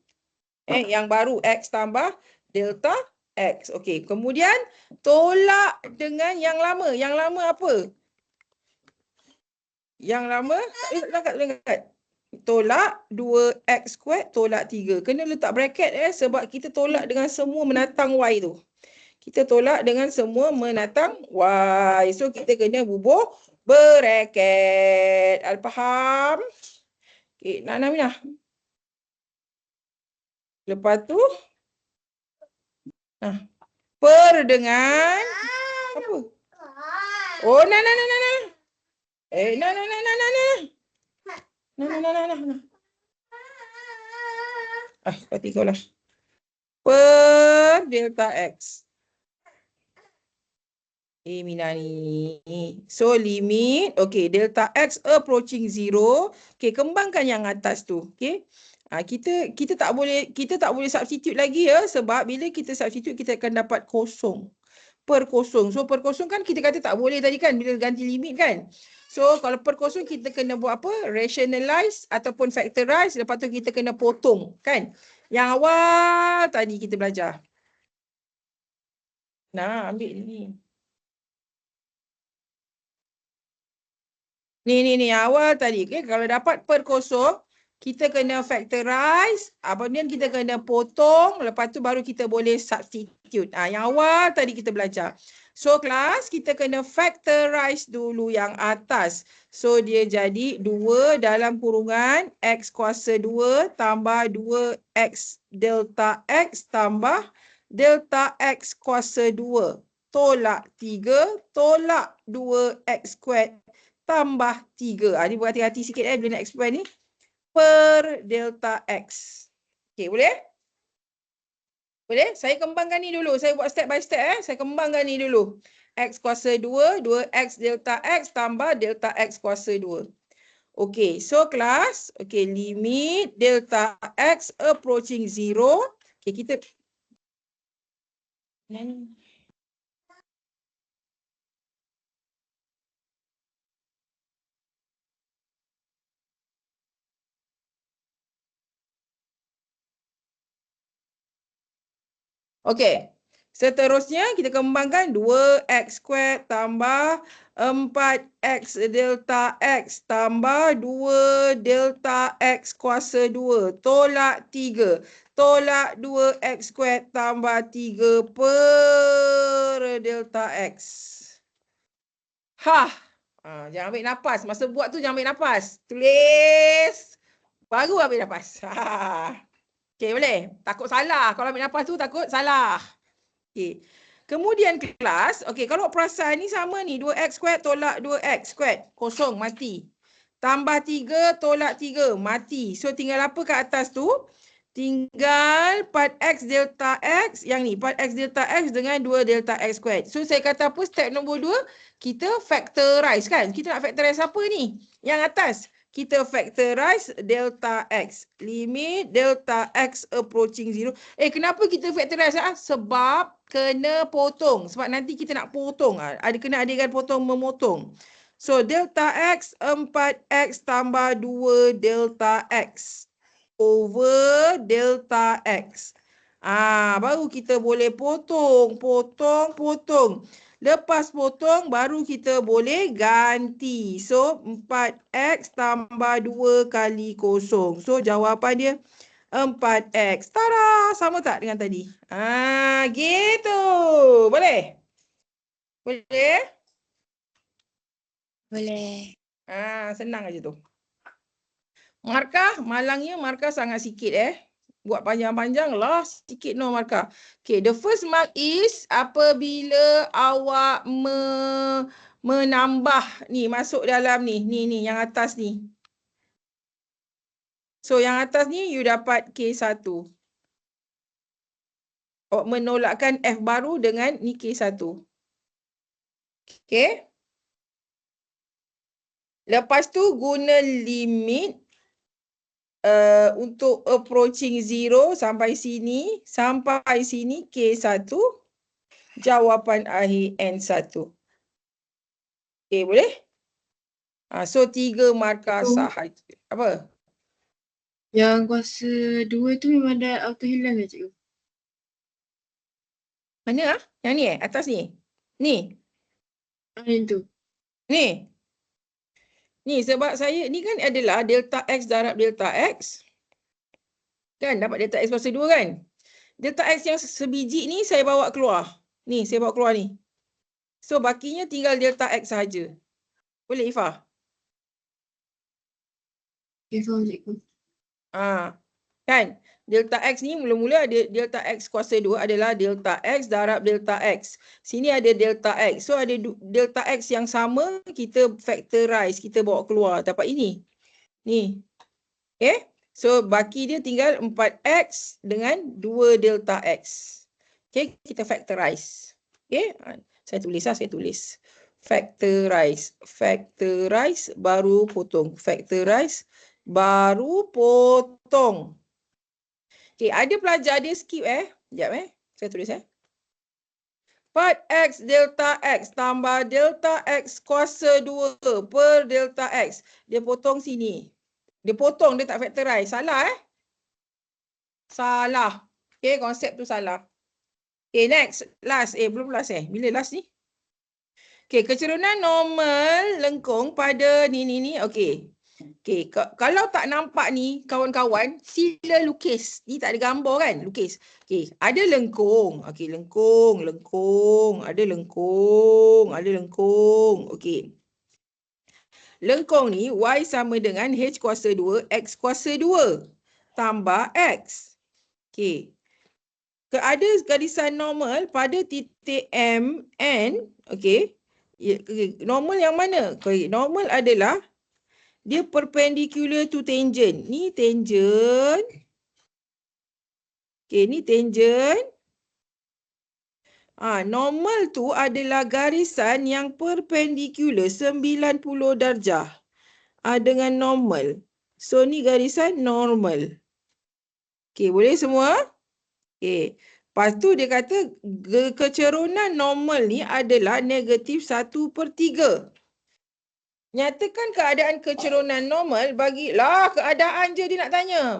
Speaker 1: Yang baru X tambah delta X. Okay, kemudian tolak dengan yang lama. Yang lama apa? Yang lama, langkat. Tolak 2X squared tolak 3. Kena letak bracket sebab kita tolak dengan semua menatang Y tu. Kita tolak dengan semua menatang Y. So, kita kena bubuh bracket. Al-faham? Okay, Minah. Lepas tu, per dengan apa? Oh, nah. Berarti kau lah. Per delta X. Mina ni. So, limit. Okay, delta X approaching 0. Okay, kembangkan yang atas tu. Okay. Kita tak boleh substitute lagi ya, sebab bila kita substitute kita akan dapat kosong. Per kosong. So per kosong kan kita kata tak boleh tadi kan bila ganti limit kan. So kalau per kosong kita kena buat apa? Rationalize ataupun factorize, lepas tu kita kena potong kan. Yang awal tadi kita belajar. Nah, ambil ni. Ni awal tadi. Okay? Kalau dapat per kosong, kita kena factorize, kemudian kita kena potong, lepas tu baru kita boleh substitute. Yang awal tadi kita belajar. So kelas, kita kena factorize dulu yang atas. So dia jadi 2 dalam kurungan X kuasa 2 tambah 2X delta X tambah delta X kuasa 2. Tolak 3, tolak 2X squared tambah 3. Ni berhati-hati sikit bila nak expand ni. Per delta X. Okey, boleh? Boleh? Saya kembangkan ni dulu. Saya buat step by step. Saya kembangkan ni dulu. X kuasa 2, 2X delta X tambah delta X kuasa 2. Okey, so kelas. Okey, limit delta X approaching 0. Okey, kita... Okey, seterusnya kita kembangkan 2x squared tambah 4x delta x tambah 2 delta x kuasa 2 tolak 3 tolak 2x squared tambah 3 per delta x. Jangan ambil nafas. Masa buat tu jangan ambil nafas. Tulis. Baru ambil nafas. Okey, boleh? Takut salah. Kalau ambil nafas tu takut salah. Okey. Kemudian kelas, okey, kalau perasan ni sama ni, 2x squared tolak 2x squared. Kosong, mati. Tambah 3 tolak 3, mati. So tinggal apa kat atas tu? Tinggal 4x delta x, yang ni, 4x delta x dengan 2 delta x squared. So saya kata apa? Step nombor 2, kita factorize kan? Kita nak factorize apa ni? Yang atas. Kita factorize delta x. Limit delta x approaching 0. Kenapa kita factorize? Sebab kena potong. Sebab nanti kita nak potong. Ada kena adegan potong memotong. So delta x 4x tambah 2 delta x over delta x. Baru kita boleh potong. Lepas potong, baru kita boleh ganti. So, 4x tambah 2 kali kosong. So, jawapan dia 4x. Tada! Sama tak dengan tadi? Gitu. Boleh? Boleh?
Speaker 2: Boleh.
Speaker 1: Senang aja tu. Markah, malangnya markah sangat sikit Buat panjang-panjang lah, sikit no markah. Okay, the first mark is apabila awak menambah ni, masuk dalam ni, yang atas ni. So, yang atas ni you dapat K1. Awak menolakkan F baru dengan ni K1. Okay. Lepas tu guna limit untuk approaching 0 sampai sini K1, jawapan akhir N1. Okay, boleh? So 3 markah sahaja. Apa?
Speaker 2: Yang kuasa 2 tu memang dah auto hilang ke cikgu?
Speaker 1: Mana Yang ni atas ni? Ni?
Speaker 2: Yang tu.
Speaker 1: Ni sebab saya ni kan adalah delta x darab delta x. Kan dapat delta x kuasa 2 kan? Delta x yang sebiji ni saya bawa keluar. Ni saya bawa keluar ni. So bakinya tinggal delta x saja. Boleh Ifah?
Speaker 2: Okay, faham cikgu.
Speaker 1: Kan? Delta x ni mula-mula ada delta x kuasa 2 adalah delta x darab delta x. Sini ada delta x. So ada delta x yang sama, kita factorize, kita bawa keluar. Dapat ini. Ni. Okay? So baki dia tinggal 4x dengan 2 delta x. Okay? Kita factorize. Okay? Saya tulis. Factorize. Factorize baru potong. Factorize baru potong. Okay, ada pelajar dia skip Sekejap saya tulis Part X delta X tambah delta X kuasa 2 per delta X. Dia potong sini. Dia potong, dia tak factorize. Salah Salah. Okay, konsep tu salah. Okay, next. Last. Belum last Bila last ni? Okay, kecerunan normal lengkung pada ni. Okay. Okay, kalau tak nampak ni kawan-kawan, sila lukis. Ni tak ada gambar kan? Lukis. Okay, ada lengkung. Okay, lengkung. Ada lengkung. Okay. Lengkung ni Y sama dengan H kuasa 2, X kuasa 2 tambah X. Okay. Ada garisan normal pada titik M, N. Okay. Normal yang mana? Okay. Normal adalah dia perpendicular to tangent. Ni tangent. Okay, ni tangent. Normal tu adalah garisan yang perpendicular 90 darjah. Dengan normal. So, ni garisan normal. Okay, boleh semua? Okay. Lepas tu dia kata kecerunan normal ni adalah negatif 1/3. Nyatakan keadaan kecerunan normal, bagilah keadaan je dia nak tanya.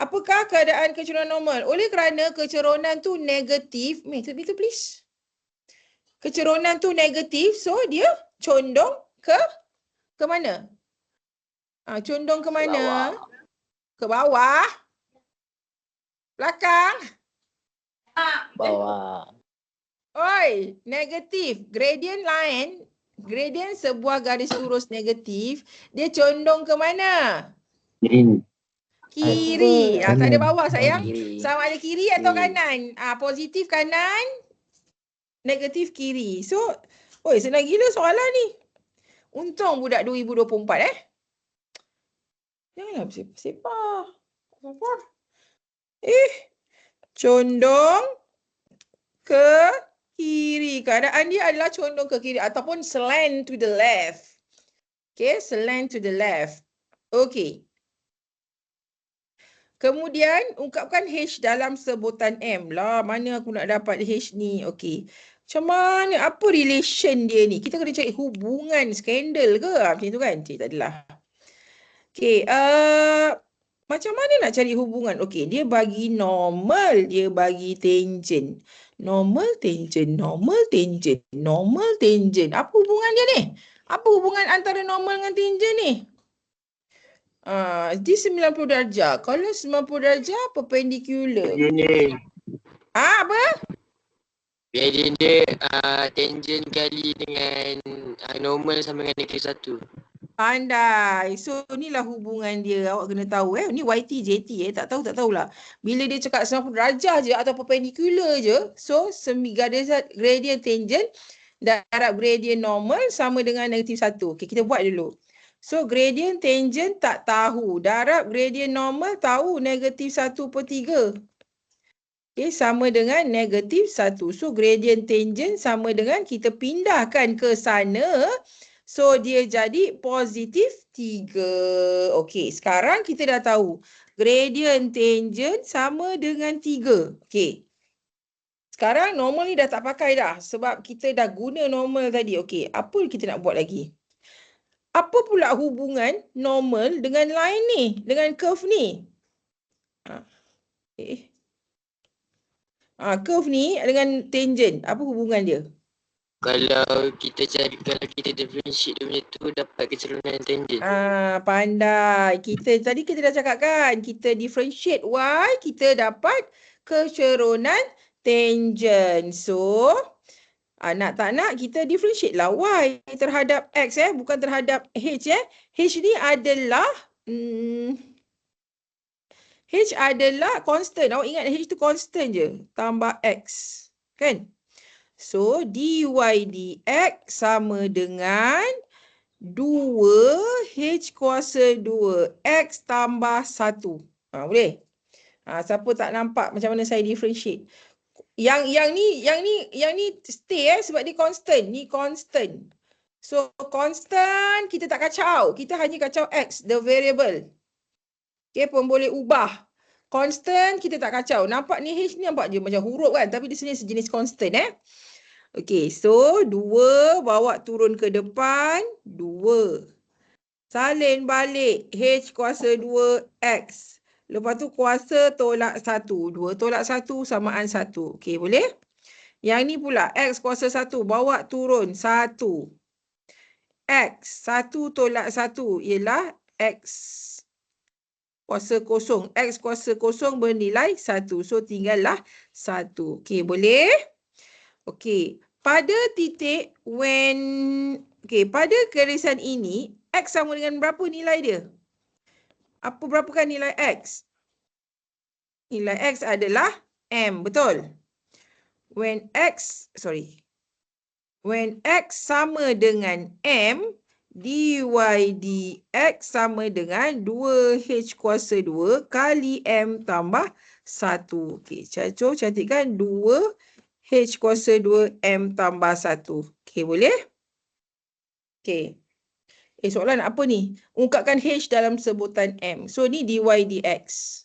Speaker 1: Apakah keadaan kecerunan normal? Oleh kerana kecerunan tu negatif, itu please. Kecerunan tu negatif, so dia condong ke mana? Condong ke mana? Ke bawah. Belakang.
Speaker 6: Bawah.
Speaker 1: Oi, negatif. Gradient sebuah garis lurus negatif, dia condong ke mana? Kiri. Tak ada bawah sayang.
Speaker 6: Kiri.
Speaker 1: Sama ada kiri atau kanan. Positif kanan, negatif kiri. So, senang gila soalan ni. Untung budak 2024 Janganlah bersepah. Condong ke kiri. Keadaan dia adalah condong ke kiri ataupun slant to the left. Okay, slant to the left. Okay. Kemudian, ungkapkan H dalam sebutan M lah. Mana aku nak dapat H ni? Okay. Macam mana? Apa relation dia ni? Kita kena cari hubungan skandal ke? Macam tu kan? Tak adalah. Okay. Macam mana nak cari hubungan? Okay. Dia bagi normal. Dia bagi tangent. Normal, tangent. Apa hubungan dia ni? Apa hubungan antara normal dengan tangent ni? Di 90 darjah. Kalau 90 darjah perpendicular.
Speaker 6: Ini.
Speaker 1: Apa?
Speaker 6: Gradient dia tangent kali dengan normal sama dengan negatif 1.
Speaker 1: Pandai. So, inilah hubungan dia. Awak kena tahu. Ni YT, JT. Tak tahulah. Bila dia cakap 90 darjah je atau perpendicular je. So, gradient tangent darab gradient normal sama dengan negatif 1. Okay, kita buat dulu. So, gradient tangent tak tahu. Darab gradient normal tahu negatif 1/3. Okay, sama dengan negatif 1. So, gradient tangent sama dengan kita pindahkan ke sana. So, dia jadi positif 3. Okay, sekarang kita dah tahu. Gradient tangent sama dengan 3. Okay. Sekarang normal ni dah tak pakai dah. Sebab kita dah guna normal tadi. Okay, apa kita nak buat lagi? Apa pula hubungan normal dengan line ni? Dengan curve ni? Curve ni dengan tangent. Apa hubungan dia?
Speaker 6: Kalau kita differentiate dia punya tu dapat kecerunan tangent.
Speaker 1: Pandai. Tadi kita dah cakap kan, kita differentiate Y, kita dapat kecerunan tangent. So, nak tak nak kita differentiate lah Y terhadap X bukan terhadap H H ni adalah H adalah constant. Awak ingat H tu constant je. Tambah X. Kan? So, dy dx sama dengan 2H kuasa 2 X tambah 1. Boleh? Siapa tak nampak macam mana saya differentiate? Yang ni stay sebab dia constant. Ni constant. So, constant kita tak kacau. Kita hanya kacau X, the variable. Okay, pun boleh ubah. Constant kita tak kacau. Nampak ni H ni nampak je macam huruf kan. Tapi dia sebenarnya sejenis constant Okay, so 2 bawa turun ke depan. 2. Salin balik. H kuasa 2X. Lepas tu kuasa tolak 1. 2 tolak 1 samaan 1. Okay, boleh? Yang ni pula. X kuasa 1. Bawa turun 1. X. 1 tolak 1 ialah X kuasa kosong. X kuasa kosong bernilai 1. So, tinggallah 1. Okay, boleh? Okay. Pada titik okay, pada garisan ini, X sama dengan berapa nilai dia? Berapakah nilai X? Nilai X adalah M, betul? When X sama dengan M, dy dx sama dengan 2H kuasa 2 kali M tambah 1. Okay, cantikkan 2H kuasa 2 M tambah 1. Okay, boleh? Okay. Soalan apa ni? Ungkapkan H dalam sebutan M. So, ni dy dx.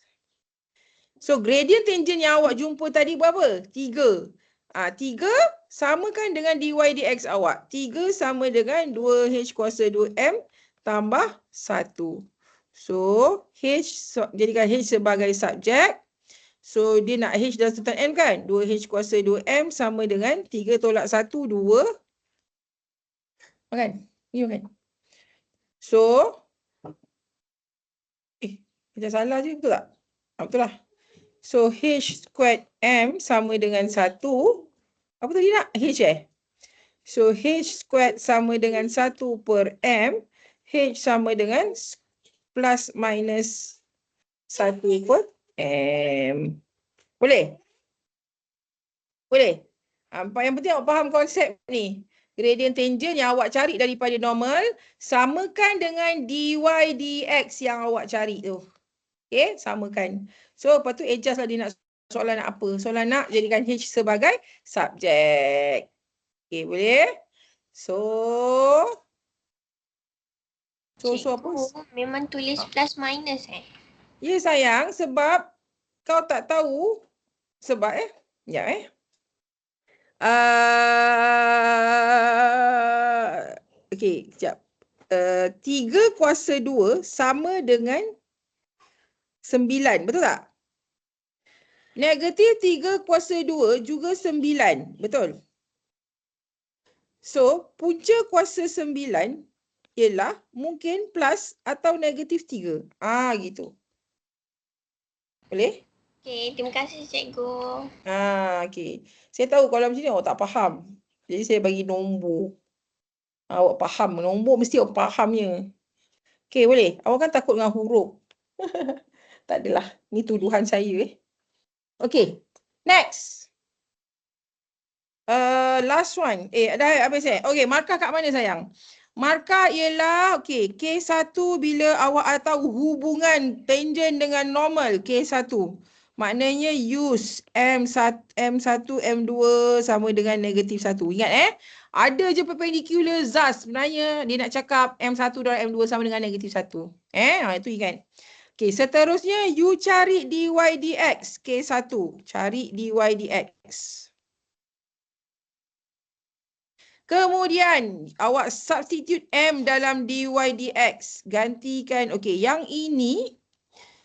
Speaker 1: So, gradient tangent yang awak jumpa tadi berapa? 3. 3 samakan dengan dy dx awak. 3 sama dengan 2H kuasa 2M tambah 1. So, jadikan H sebagai subjek. So, dia nak H dalam sebutan M kan? 2H kuasa 2M sama dengan 3 tolak 1, 2. Makan? You makan? So, macam salah je, betul tak? Betul lah. So, H squared M sama dengan 1. Apa tadi nak? H So, H squared sama dengan 1 per M. H sama dengan plus minus 1 per M. Boleh? Boleh? Yang penting awak faham konsep ni. Gradient tangent yang awak cari daripada normal, samakan dengan dy dx yang awak cari tu. Okay, samakan. So, lepas tu adjust lah dia nak soalan nak apa. Soalan nak jadikan H sebagai subjek. Okay, boleh? So apa?
Speaker 2: Memang tulis plus minus
Speaker 1: Ya sayang, sebab kau tak tahu sebab sekejap okay, sekejap. 3 kuasa 2 sama dengan 9, betul tak? Negatif 3 kuasa 2 juga 9, betul? So, punca kuasa 9 ialah mungkin plus atau negatif 3. Gitu. Boleh?
Speaker 2: Okay, terima kasih cikgu.
Speaker 1: Okay. Saya tahu kalau macam ni awak tak faham. Jadi saya bagi nombor. Awak faham. Nombor mesti awak fahamnya. Okay, boleh? Awak kan takut dengan huruf. Tak adalah. Ni tuduhan saya. Okay. Next. Last one. Dah habis Okay, markah kat mana sayang? Markah ialah, okay, K1 bila awak tahu hubungan tangent dengan normal, K1. Maknanya use M1, M2 sama dengan negatif 1. Ingat ada je perpendicular ZAS. Sebenarnya dia nak cakap M1 dan M2 sama dengan negatif 1. Itu ingat. Okay, seterusnya you cari dy dx. K1. Cari dy dx. Kemudian, awak substitute M dalam dy dx. Gantikan, okay, yang ini,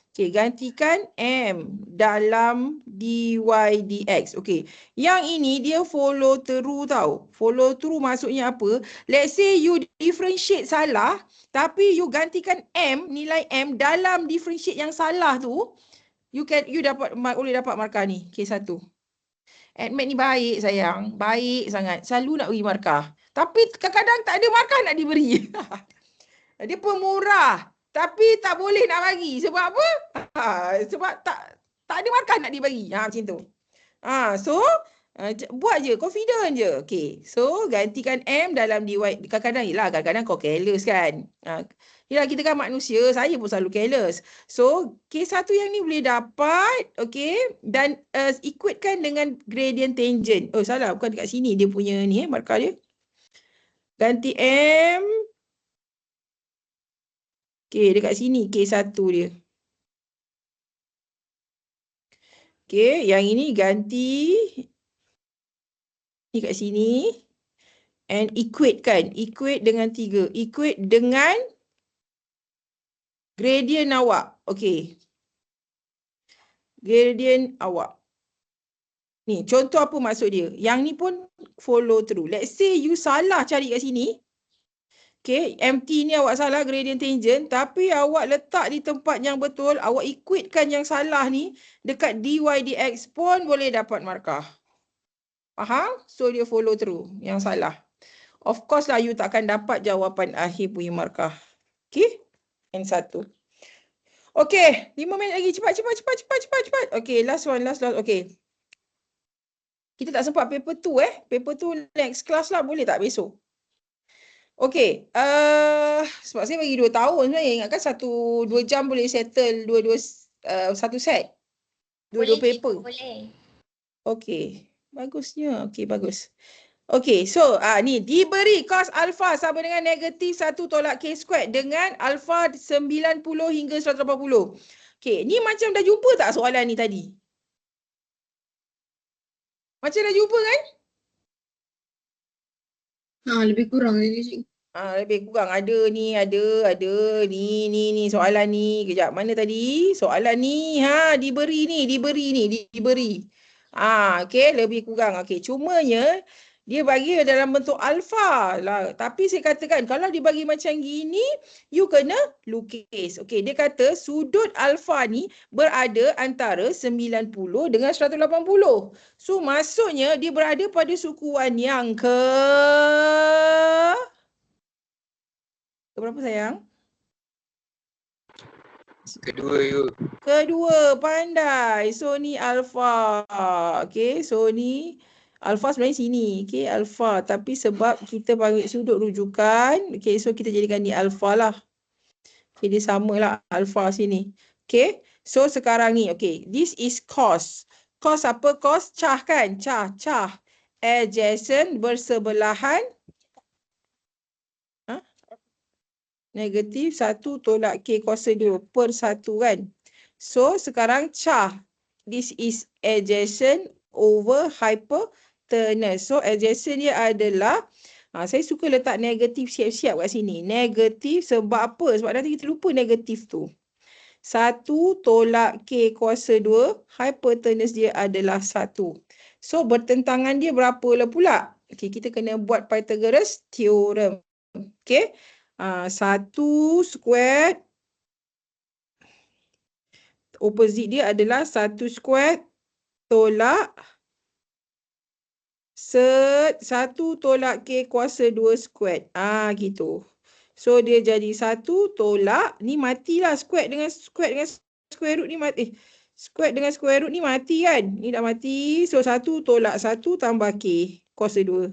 Speaker 1: okay, gantikan M dalam dy dx. Okay, yang ini dia follow through tau. Follow through maksudnya apa? Let's say you differentiate salah, tapi you gantikan M, nilai M dalam differentiate yang salah tu, you boleh dapat markah ni, K1. Admat ni baik sayang, baik sangat. Selalu nak beri markah. Tapi kadang-kadang tak ada markah nak diberi. Dia pemurah. Tapi tak boleh nak bagi. Sebab apa? Sebab tak ada markah nak dibagi. Macam tu. So, buat je. Confident je. Okay. So, gantikan M dalam dy. Kadang-kadang kau careless kan. Yelah, kita kan manusia. Saya pun selalu careless. So, K1 yang ni boleh dapat. Okay. Dan equatekan dengan gradient tangent. Oh, salah. Bukan dekat sini dia punya ni. Markah dia. Ganti M. Okay, dekat sini K1 dia. Okay, yang ini ganti ni kat sini. And equate kan? Equate dengan 3. Equate dengan gradient awak. Okay. Gradient awak. Ni, contoh apa maksud dia? Yang ni pun follow through. Let's say you salah cari kat sini. Okay, MT ni awak salah gradient tangent. Tapi awak letak di tempat yang betul. Awak equatekan yang salah ni dekat dy dx pun boleh dapat markah. Faham? So, dia follow through yang salah. Of course lah, you takkan dapat jawapan akhir punya markah. Okay? Yang satu. Okay, 5 minit lagi. Cepat. Okay, last one. Okay. Kita tak sempat paper 2 Paper 2 next class lah. Boleh tak besok? Okay. Sebab saya bagi 2 tahun sebenarnya. Ingatkan 1-2 jam boleh settle satu set. Dua paper.
Speaker 8: Boleh.
Speaker 1: Okay. Bagusnya. Okay, bagus. Okay, so ni diberi cos alpha sama dengan negatif 1 tolak k squared dengan alpha 90 hingga 180. Okay, ni macam dah jumpa tak soalan ni tadi? Macam dah jumpa kan?
Speaker 2: Lebih kurang je cikgu.
Speaker 1: Lebih kurang ada ni soalan ni. Kejap, mana tadi? Soalan ni diberi. Okey, lebih kurang. Okey, cumanya dia bagi dalam bentuk alfa lah. Tapi saya katakan kalau dibagi macam gini, you kena lukis. Okey, dia kata sudut alfa ni berada antara 90 dengan 180. So maksudnya dia berada pada sukuan yang berapa sayang?
Speaker 6: Kedua you.
Speaker 1: Kedua, pandai. So ni alfa. Okey, so ni alfa sebenarnya sini. Okey, alfa. Tapi sebab kita panggil sudut rujukan, okey, so kita jadikan ni alfa lah. Okey, dia samalah alfa sini. Okey, so sekarang ni, okey, this is cos. Cos apa? Cos cah kan? Cah. Adjacent bersebelahan. Negatif 1 tolak K kuasa 2 per 1 kan. So sekarang cah. This is adjacent over hypotenuse. So adjacent dia adalah, saya suka letak negatif siap-siap kat sini. Negatif sebab apa? Sebab nanti kita lupa negatif tu. 1 tolak K kuasa 2, hypotenuse dia adalah 1. So bertentangan dia berapa lah pula? Okay, kita kena buat Pythagoras theorem. Okay. 1 squared opposite dia adalah 1 squared tolak 1 tolak K kuasa 2 squared. Gitu. So dia jadi 1 tolak, ni matilah squared dengan square root ni mati. Squared dengan square root ni mati kan? Ni dah mati. So 1 tolak 1 tambah K kuasa 2.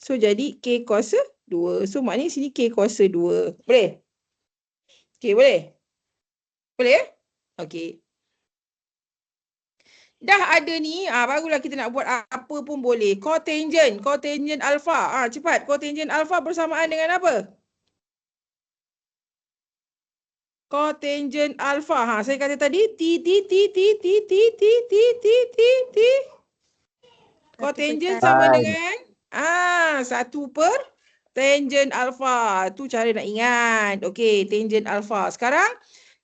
Speaker 1: So jadi K kuasa 2. So maknanya sini K kuasa 2. Boleh? Okay, boleh? Boleh? Okay. Dah ada ni, barulah kita nak buat apa pun boleh. Cotangent alpha. Cepat. Cotangent alpha bersamaan dengan apa? Cotangent alpha. Saya kata tadi T. Cotangent sama dengan 1 per tangent alpha. Tu cara nak ingat. Okey, tangent alpha. Sekarang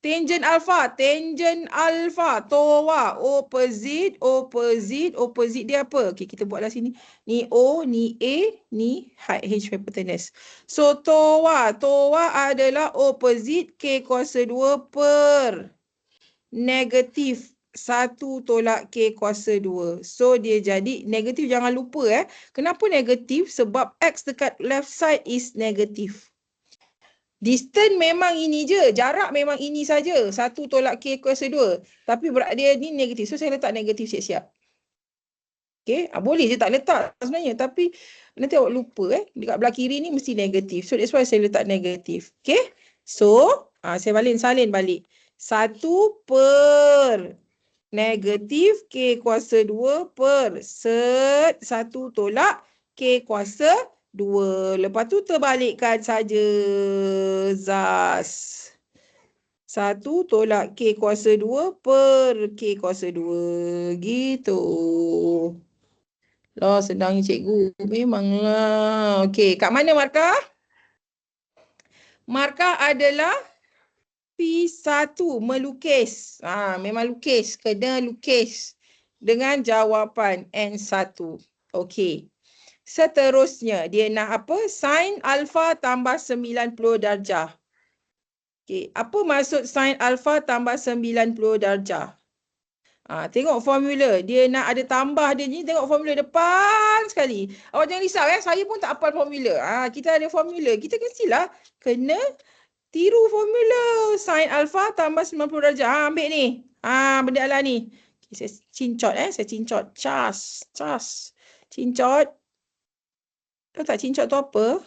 Speaker 1: tangent alpha toa opposite dia apa? Okey, kita buatlah sini. Ni O, ni A, ni H hypotenuse. So toa adalah opposite K kuasa 2 per negatif 1 tolak K kuasa 2. So dia jadi negatif, jangan lupa Kenapa negatif? Sebab X dekat left side is negatif. Distance memang ini je. Jarak memang ini saja. 1 tolak K kuasa 2. Tapi berat dia ni negatif. So saya letak negatif siap-siap. Okay. Boleh je tak letak sebenarnya. Tapi nanti awak lupa dekat belah kiri ni mesti negatif. So that's why saya letak negatif. Okay. So saya salin balik. 1 per negatif K kuasa 2 per 1 tolak K kuasa 2. Lepas tu terbalikkan saja. Zas. 1 tolak K kuasa 2 per K kuasa 2. Gitu. Lah, senangnya cikgu. Memanglah. Okey, kat mana markah? Markah adalah P1, melukis. Memang lukis. Kena lukis. Dengan jawapan N1. Okey. Seterusnya, dia nak apa? Sin alfa tambah 90 darjah. Okey, apa maksud sin alfa tambah 90 darjah? Tengok formula. Dia nak ada tambah dia ni. Tengok formula depan sekali. Awak jangan risau ya. Saya pun tak hafal formula. Kita ada formula. Kita mestilah kena tiru formula. Sin alfa tambah 90 darjah. Ambil ni. Benda lah ni. Okay, saya cincot Saya cincot. Cas. Cincot. Tahu tak cincot tu apa?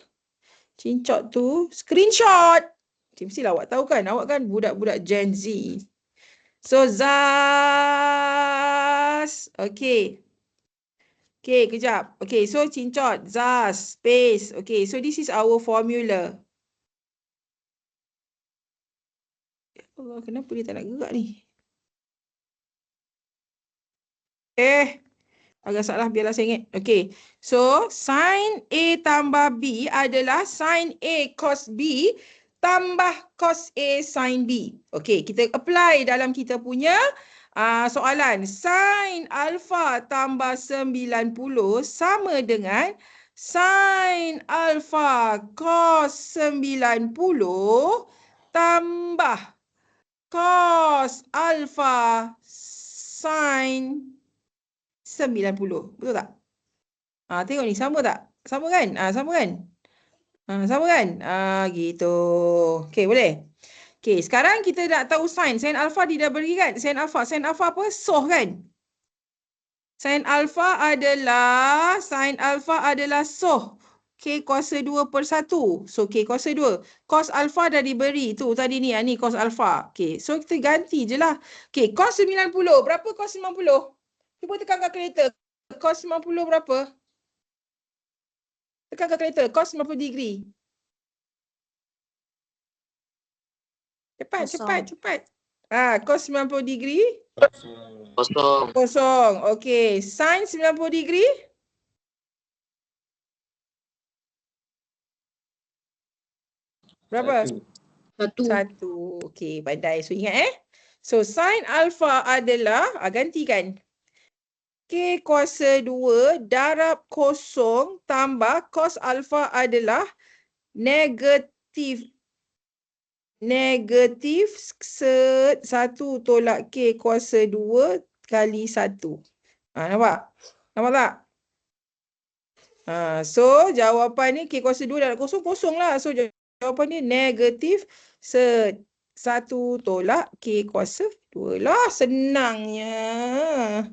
Speaker 1: Cincot tu screenshot. Mestilah awak tahu kan. Awak kan budak-budak Gen Z. So, Zas. Okay. Okay, kejap. Okay, so cincot. Zas. Space. Okay, so this is our formula. Allah, kenapa dia tak nak gerak ni? Agak salah, biarlah saya ingat. Okay, so sin A tambah B adalah sin A cos B tambah cos A sin B. Okay, kita apply dalam kita punya soalan. Sin alpha tambah 90 sama dengan sin alpha cos 90 tambah cos alpha sin 90. Betul tak? Tengok ni, sama tak? Sama kan? Sama kan? Sama kan? Gitu. Okay, boleh? Okay, sekarang kita nak tahu sin. Sin alpha dia dah beri kan? Sin alpha. Sin alpha apa? Soh kan? Sin alpha adalah soh. K kuasa 2 per 1. So, K kuasa 2. Cos alpha dah diberi. Tu tadi ni, ni cos alpha. Okay, so kita ganti je lah. Okay, cos 90. Berapa cos 90? Cuba tekan kalkulator. Cos 90 berapa? Tekan kalkulator. Cos 90 degree. Cepat. Cos 90 degree. Kosong. Okey. Sin 90 degree. Berapa? 1. Okey, pandai. So, ingat So, sin alpha adalah, gantikan. K kuasa 2 darab kosong tambah cos alpha adalah negatif 1 tolak K kuasa 2 kali 1. Nampak? Nampak tak? So, jawapan ni K kuasa 2 darab kosong, kosong lah. So, jawapan ni negatif 1 tolak K kuasa 2 lah. Senangnya.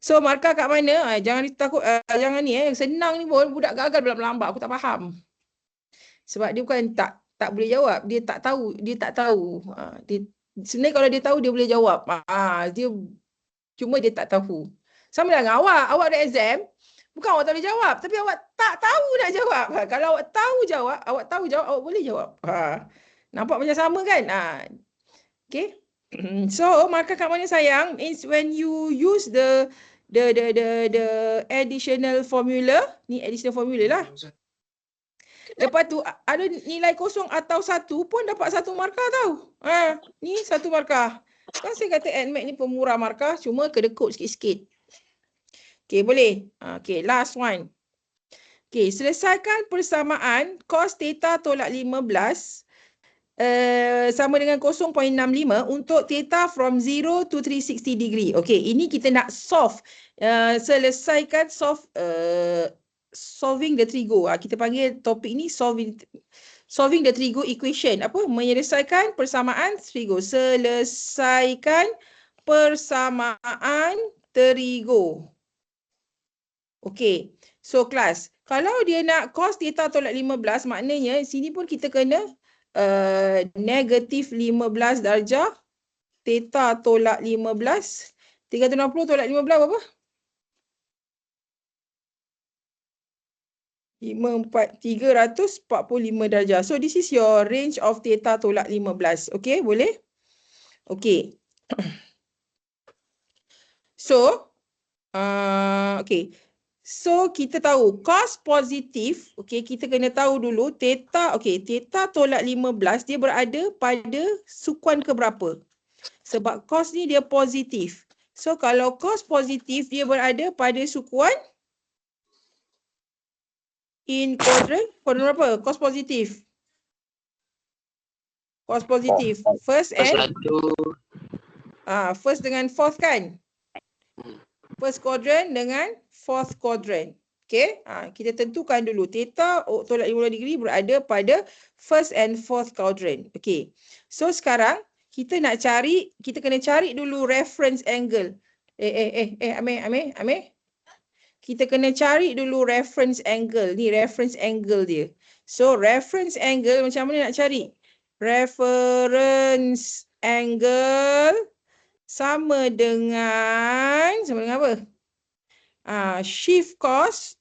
Speaker 1: So, markah kat mana? Jangan takut, jangan ni senang ni pun budak gagal berlambat. Aku tak faham. Sebab dia bukan tak boleh jawab. Dia tak tahu. Sebenarnya kalau dia tahu, dia boleh jawab. Cuma dia tak tahu. Sama dengan awak. Awak ada exam. Bukan awak tak boleh jawab. Tapi awak tak tahu nak jawab. Kalau awak tahu jawab, awak boleh jawab. Nampak macam sama kan? Okay. So, markah kat mana sayang? Is when you use the additional formula. Ni additional formula lah. Lepas tu ada nilai kosong atau 1 pun dapat 1 markah tau. Ni 1 markah. Kan saya kata ADMAT ni pemurah markah, cuma kedekut sikit-sikit. Okay, boleh. Okay, last one. Okay, selesaikan persamaan cos theta tolak 15 sama dengan 0.65 untuk theta from 0 to 360 degree. Okay, ini kita nak solve. Selesaikan solving the trigo. Kita panggil topik ni solving the trigo equation. Apa? Menyelesaikan persamaan trigo. Selesaikan persamaan trigo. Okay. So, kelas. Kalau dia nak cos theta tolak 15, maknanya sini pun kita kena negatif 15 darjah. Theta tolak 15. 360 tolak 15 berapa? 345 darjah. So, this is your range of theta tolak 15. Okay, boleh? Okey. So, okey. So, kita tahu cos positif, okey, kita kena tahu dulu theta, okey, theta tolak 15 dia berada pada sukuan ke berapa? Sebab cos ni dia positif. So, kalau cos positif dia berada pada sukuan in quadrant berapa? Cos positif. Cos positif. First and first dengan fourth kan? First quadrant dengan fourth quadrant. Okay, kita tentukan dulu theta tolak 15 degree berada pada first and fourth quadrant. Okay, so sekarang kita nak cari, kita kena cari dulu reference angle. Amir. Kita kena cari dulu reference angle. Ni reference angle dia. So reference angle macam mana nak cari? Reference angle sama dengan apa? Shift cos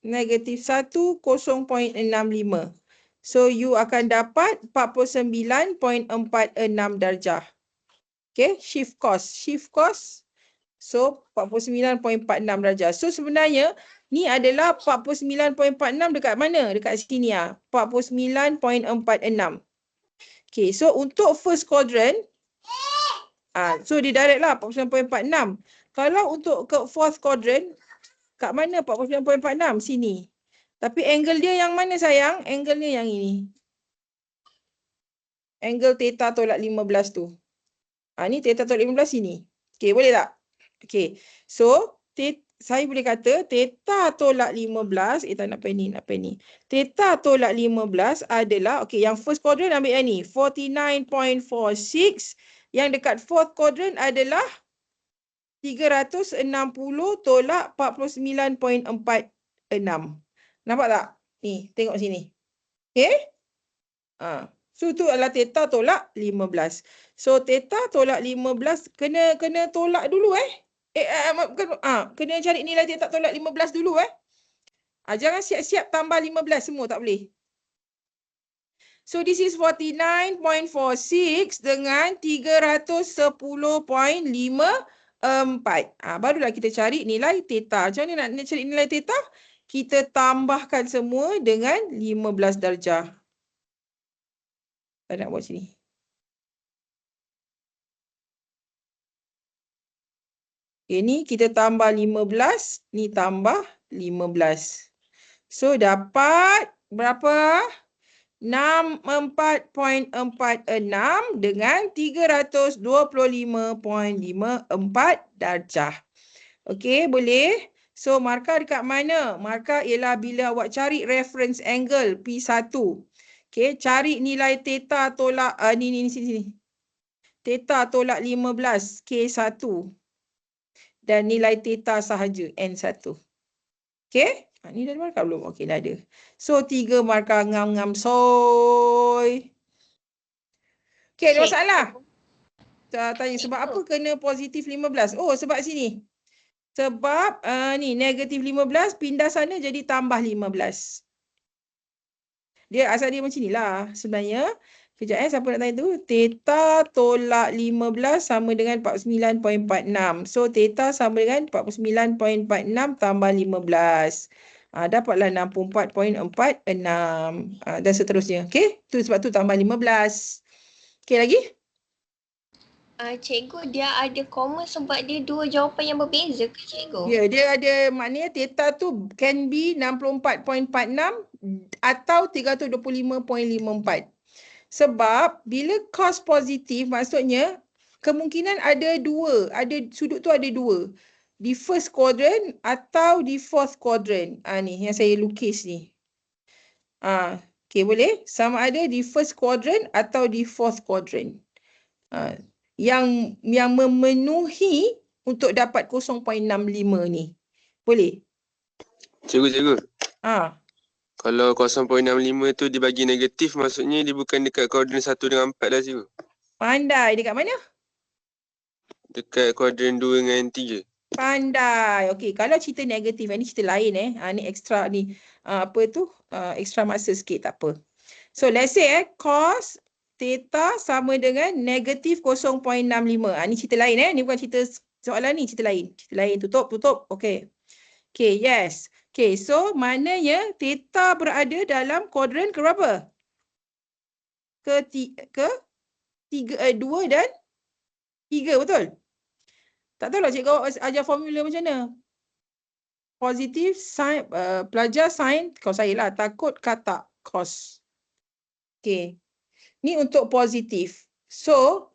Speaker 1: negatif 1 0.65. So you akan dapat 49.46 darjah. Okay, shift cos. So 49.46 darjah. So sebenarnya ni adalah 49.46 dekat mana? Dekat sini 49.46. Okay, so untuk first quadrant so dia direct lah 49.46. Kalau untuk ke fourth quadrant, kat mana 49.46? Sini. Tapi angle dia yang mana sayang? Angle dia yang ini. Angle theta tolak 15 tu. Ni theta tolak 15 sini. Okay, boleh tak? Okay, so saya boleh kata theta tolak 15, tak nak pen ni. Theta tolak 15 adalah, okay, yang first quadrant ambil yang ni, 49.46. Yang dekat fourth quadrant adalah 360 tolak 49.46. Nampak tak? Ni, tengok sini. Okay? So, tu adalah theta tolak 15. So, theta tolak 15, kena tolak dulu kena cari nilai theta tolak 15 dulu jangan siap-siap tambah 15 semua, tak boleh. So, this is 49.46 dengan 310.54. Barulah kita cari nilai theta. Macam mana nak cari nilai theta? Kita tambahkan semua dengan 15 darjah. Tak nak buat sini. Ini kita tambah 15, ni tambah 15. So, dapat berapa? 64.46 dengan 325.54 darjah. Okey, boleh? So, markah dekat mana? Markah ialah bila awak cari reference angle P1. Okey, cari nilai theta tolak, sini. Theta tolak 15, K1. Dan nilai theta sahaja, N1. Okey? Ni dah ada markah belum? Okey, dah ada. So, 3 markah ngam-ngam soy. Okey, ada masalah? Tanya, sebab apa kena positif 15? Oh, sebab sini. Sebab ni, negatif 15, pindah sana jadi tambah 15. Dia asal dia macam ni lah sebenarnya. Kejap siapa nak tanya tu? Theta tolak 15 sama dengan 49.46. So, theta sama dengan 49.46 tambah 15. Dapatlah 64.46. Dan seterusnya. Okey? Tu sebab tu tambah 15. Okey lagi?
Speaker 2: Cikgu, dia ada koma sebab dia dua jawapan yang berbeza ke cikgu?
Speaker 1: Ya, dia ada maknanya theta tu can be 64.46 atau 325.54. Sebab bila cos positif maksudnya kemungkinan ada dua, sudut tu ada dua. Di first quadrant atau di fourth quadrant. Ni yang saya lukis ni. Okey, boleh? Sama ada di first quadrant atau di fourth quadrant. Yang memenuhi untuk dapat 0.65 ni. Boleh?
Speaker 3: Cikgu.
Speaker 1: Kalau
Speaker 3: 0.65 tu dibagi negatif, maksudnya dia bukan dekat kuadran 1 dengan 4 lah cikgu.
Speaker 1: Pandai. Dekat mana?
Speaker 3: Dekat kuadran 2 dengan 3.
Speaker 1: Pandai. Okey, kalau cerita negatif, ni cerita lain ni extra ni. Extra masa sikit, tak apa. So, let's say cos theta sama dengan negatif 0.65. Ni cerita lain ni bukan cerita soalan ni, cerita lain. Cerita lain, tutup. Okey. Okey, yes. Okey, so maknanya theta berada dalam kuadran ke berapa? Ke 2 dan 3, betul? Tak tahu lah cikgu ajar formula macam mana. Positif, sin, pelajar sin, kalau saya lah takut kata cos. Okey. Ni untuk positif. So,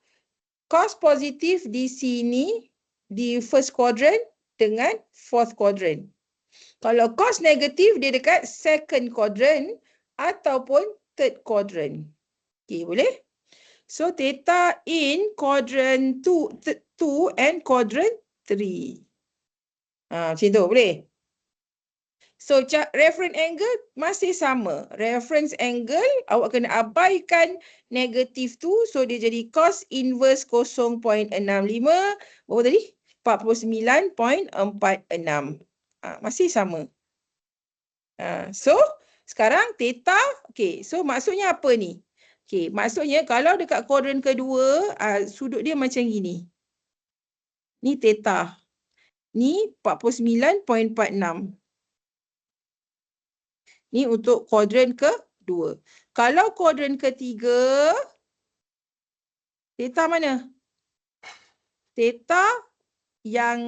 Speaker 1: cos positif di sini, di first quadrant dengan fourth quadrant. Kalau cos negatif, dia dekat second quadrant ataupun third quadrant. Okey, boleh? So, theta in quadrant 2 and quadrant 3. Macam tu, boleh? So, reference angle masih sama. Reference angle, awak kena abaikan negatif tu. So, dia jadi cos inverse 0.65. Berapa tadi? 49.46. Masih sama. So, sekarang theta. Okay, so maksudnya apa ni? Okay, maksudnya kalau dekat kuadran kedua, sudut dia macam gini. Ni theta. Ni 49.46. Ni untuk kuadran kedua. Kalau kuadran ketiga, theta mana? Theta yang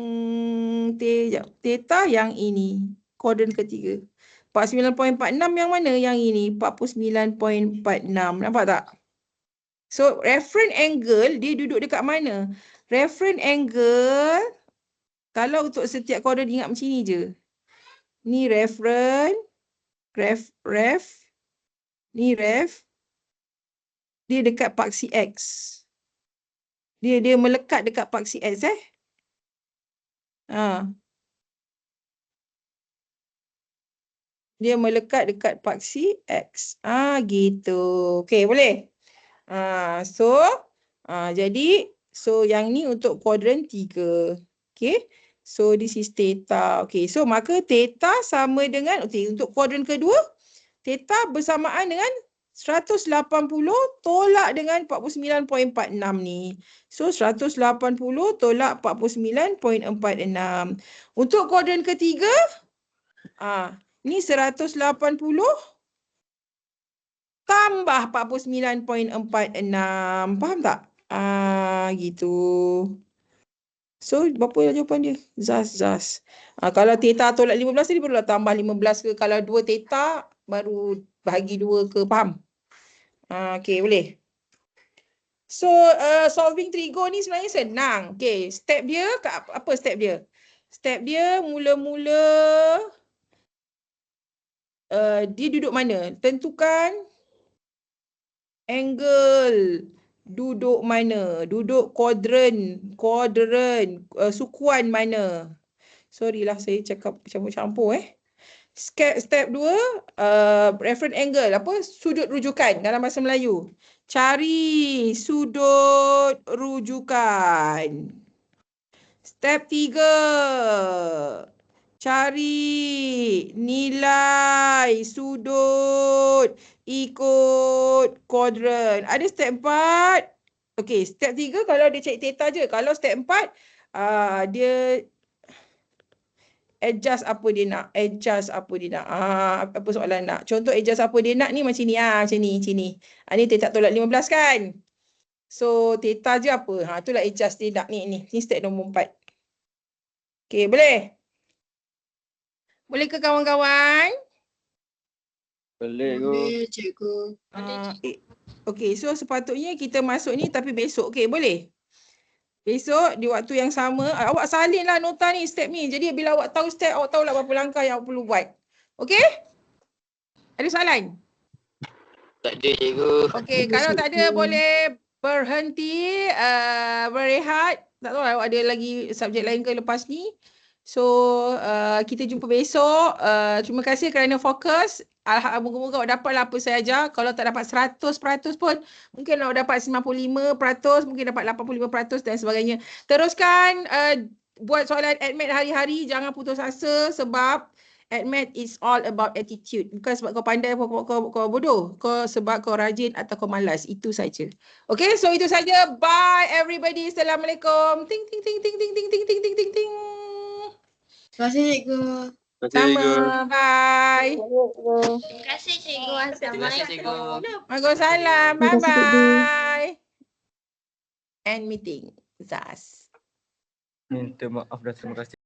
Speaker 1: ini. Kuadran ketiga. 49.46 yang mana? Yang ini. 49.46. Nampak tak? So, reference angle, dia duduk dekat mana? Reference angle, kalau untuk setiap kuadran ingat macam ni je. Ni reference. Ni ref. Dia dekat paksi X. Dia melekat dekat paksi X Dia melekat dekat paksi X. Gitu. Okey, boleh? Jadi yang ni untuk kuadran 3. Okey. So, this is theta. Okay, so maka theta sama dengan, untuk kuadran kedua, theta bersamaan dengan 180 tolak dengan 49.46 ni. So, 180 tolak 49.46. Untuk kuadran ketiga, ni 180 tambah 49.46. Faham tak? Gitu. So, berapa jawapan dia? Zaz. Kalau theta tolak 15 tadi barulah tambah 15 ke. Kalau 2 theta, baru bahagi 2 ke. Faham? Okay, boleh. So, solving trigo ni sebenarnya senang. Okay, step dia, apa step dia? Step dia mula-mula, dia duduk mana? Tentukan angle. Duduk mana? Duduk kuadran, sukuan mana? Sorry lah saya cakap campur-campur Step 2, reference angle, sudut rujukan dalam bahasa Melayu. Cari sudut rujukan. Step 3, cari nilai sudut ikut kuadran. Ada step 4. Okey, step 3 kalau dia cari theta je. Kalau step 4, dia adjust apa dia nak. Apa soalan nak. Contoh adjust apa dia nak ni macam ni. Macam ni. Ni theta tolak 15 kan. So, theta je apa. Itulah adjust dia nak ni. Ni step nombor 4. Okey, boleh? Boleh ke kawan-kawan?
Speaker 2: Boleh, cikgu.
Speaker 1: Okey, so sepatutnya kita masuk ni tapi besok. Okey, boleh? Besok di waktu yang sama, awak salinlah nota ni, step ni. Jadi bila awak tahu step, awak tahulah berapa langkah yang awak perlu buat. Okey? Ada soalan?
Speaker 6: Tak ada, cikgu.
Speaker 1: Okey, kalau tak ada boleh berhenti, berehat. Tak tahu awak ada lagi subjek lain ke lepas ni. So, kita jumpa besok. Terima kasih kerana fokus. Moga-moga awak dapatlah apa saya ajar. Kalau tak dapat 100% pun, mungkin awak dapat 95%, mungkin dapat 85% dan sebagainya. Teruskan buat soalan admit hari-hari. Jangan putus asa sebab At math it's all about attitude. Bukan sebab kau pandai kau bodoh. Kau sebab kau rajin atau kau malas. Itu saja. Okay, so itu saja. Bye everybody. Assalamualaikum. Ting ting ting ting ting ting ting ting ting ting ting.
Speaker 2: Terima kasih cikgu.
Speaker 3: Terima kasih, cikgu.
Speaker 1: Sama. Bye.
Speaker 2: Terima kasih cikgu.
Speaker 6: Terima kasih cikgu.
Speaker 1: Waalaikumsalam.
Speaker 2: Terima
Speaker 1: Bye
Speaker 2: kasih, cikgu.
Speaker 1: bye. End meeting. Zas.
Speaker 5: Minta maaf dan terima kasih.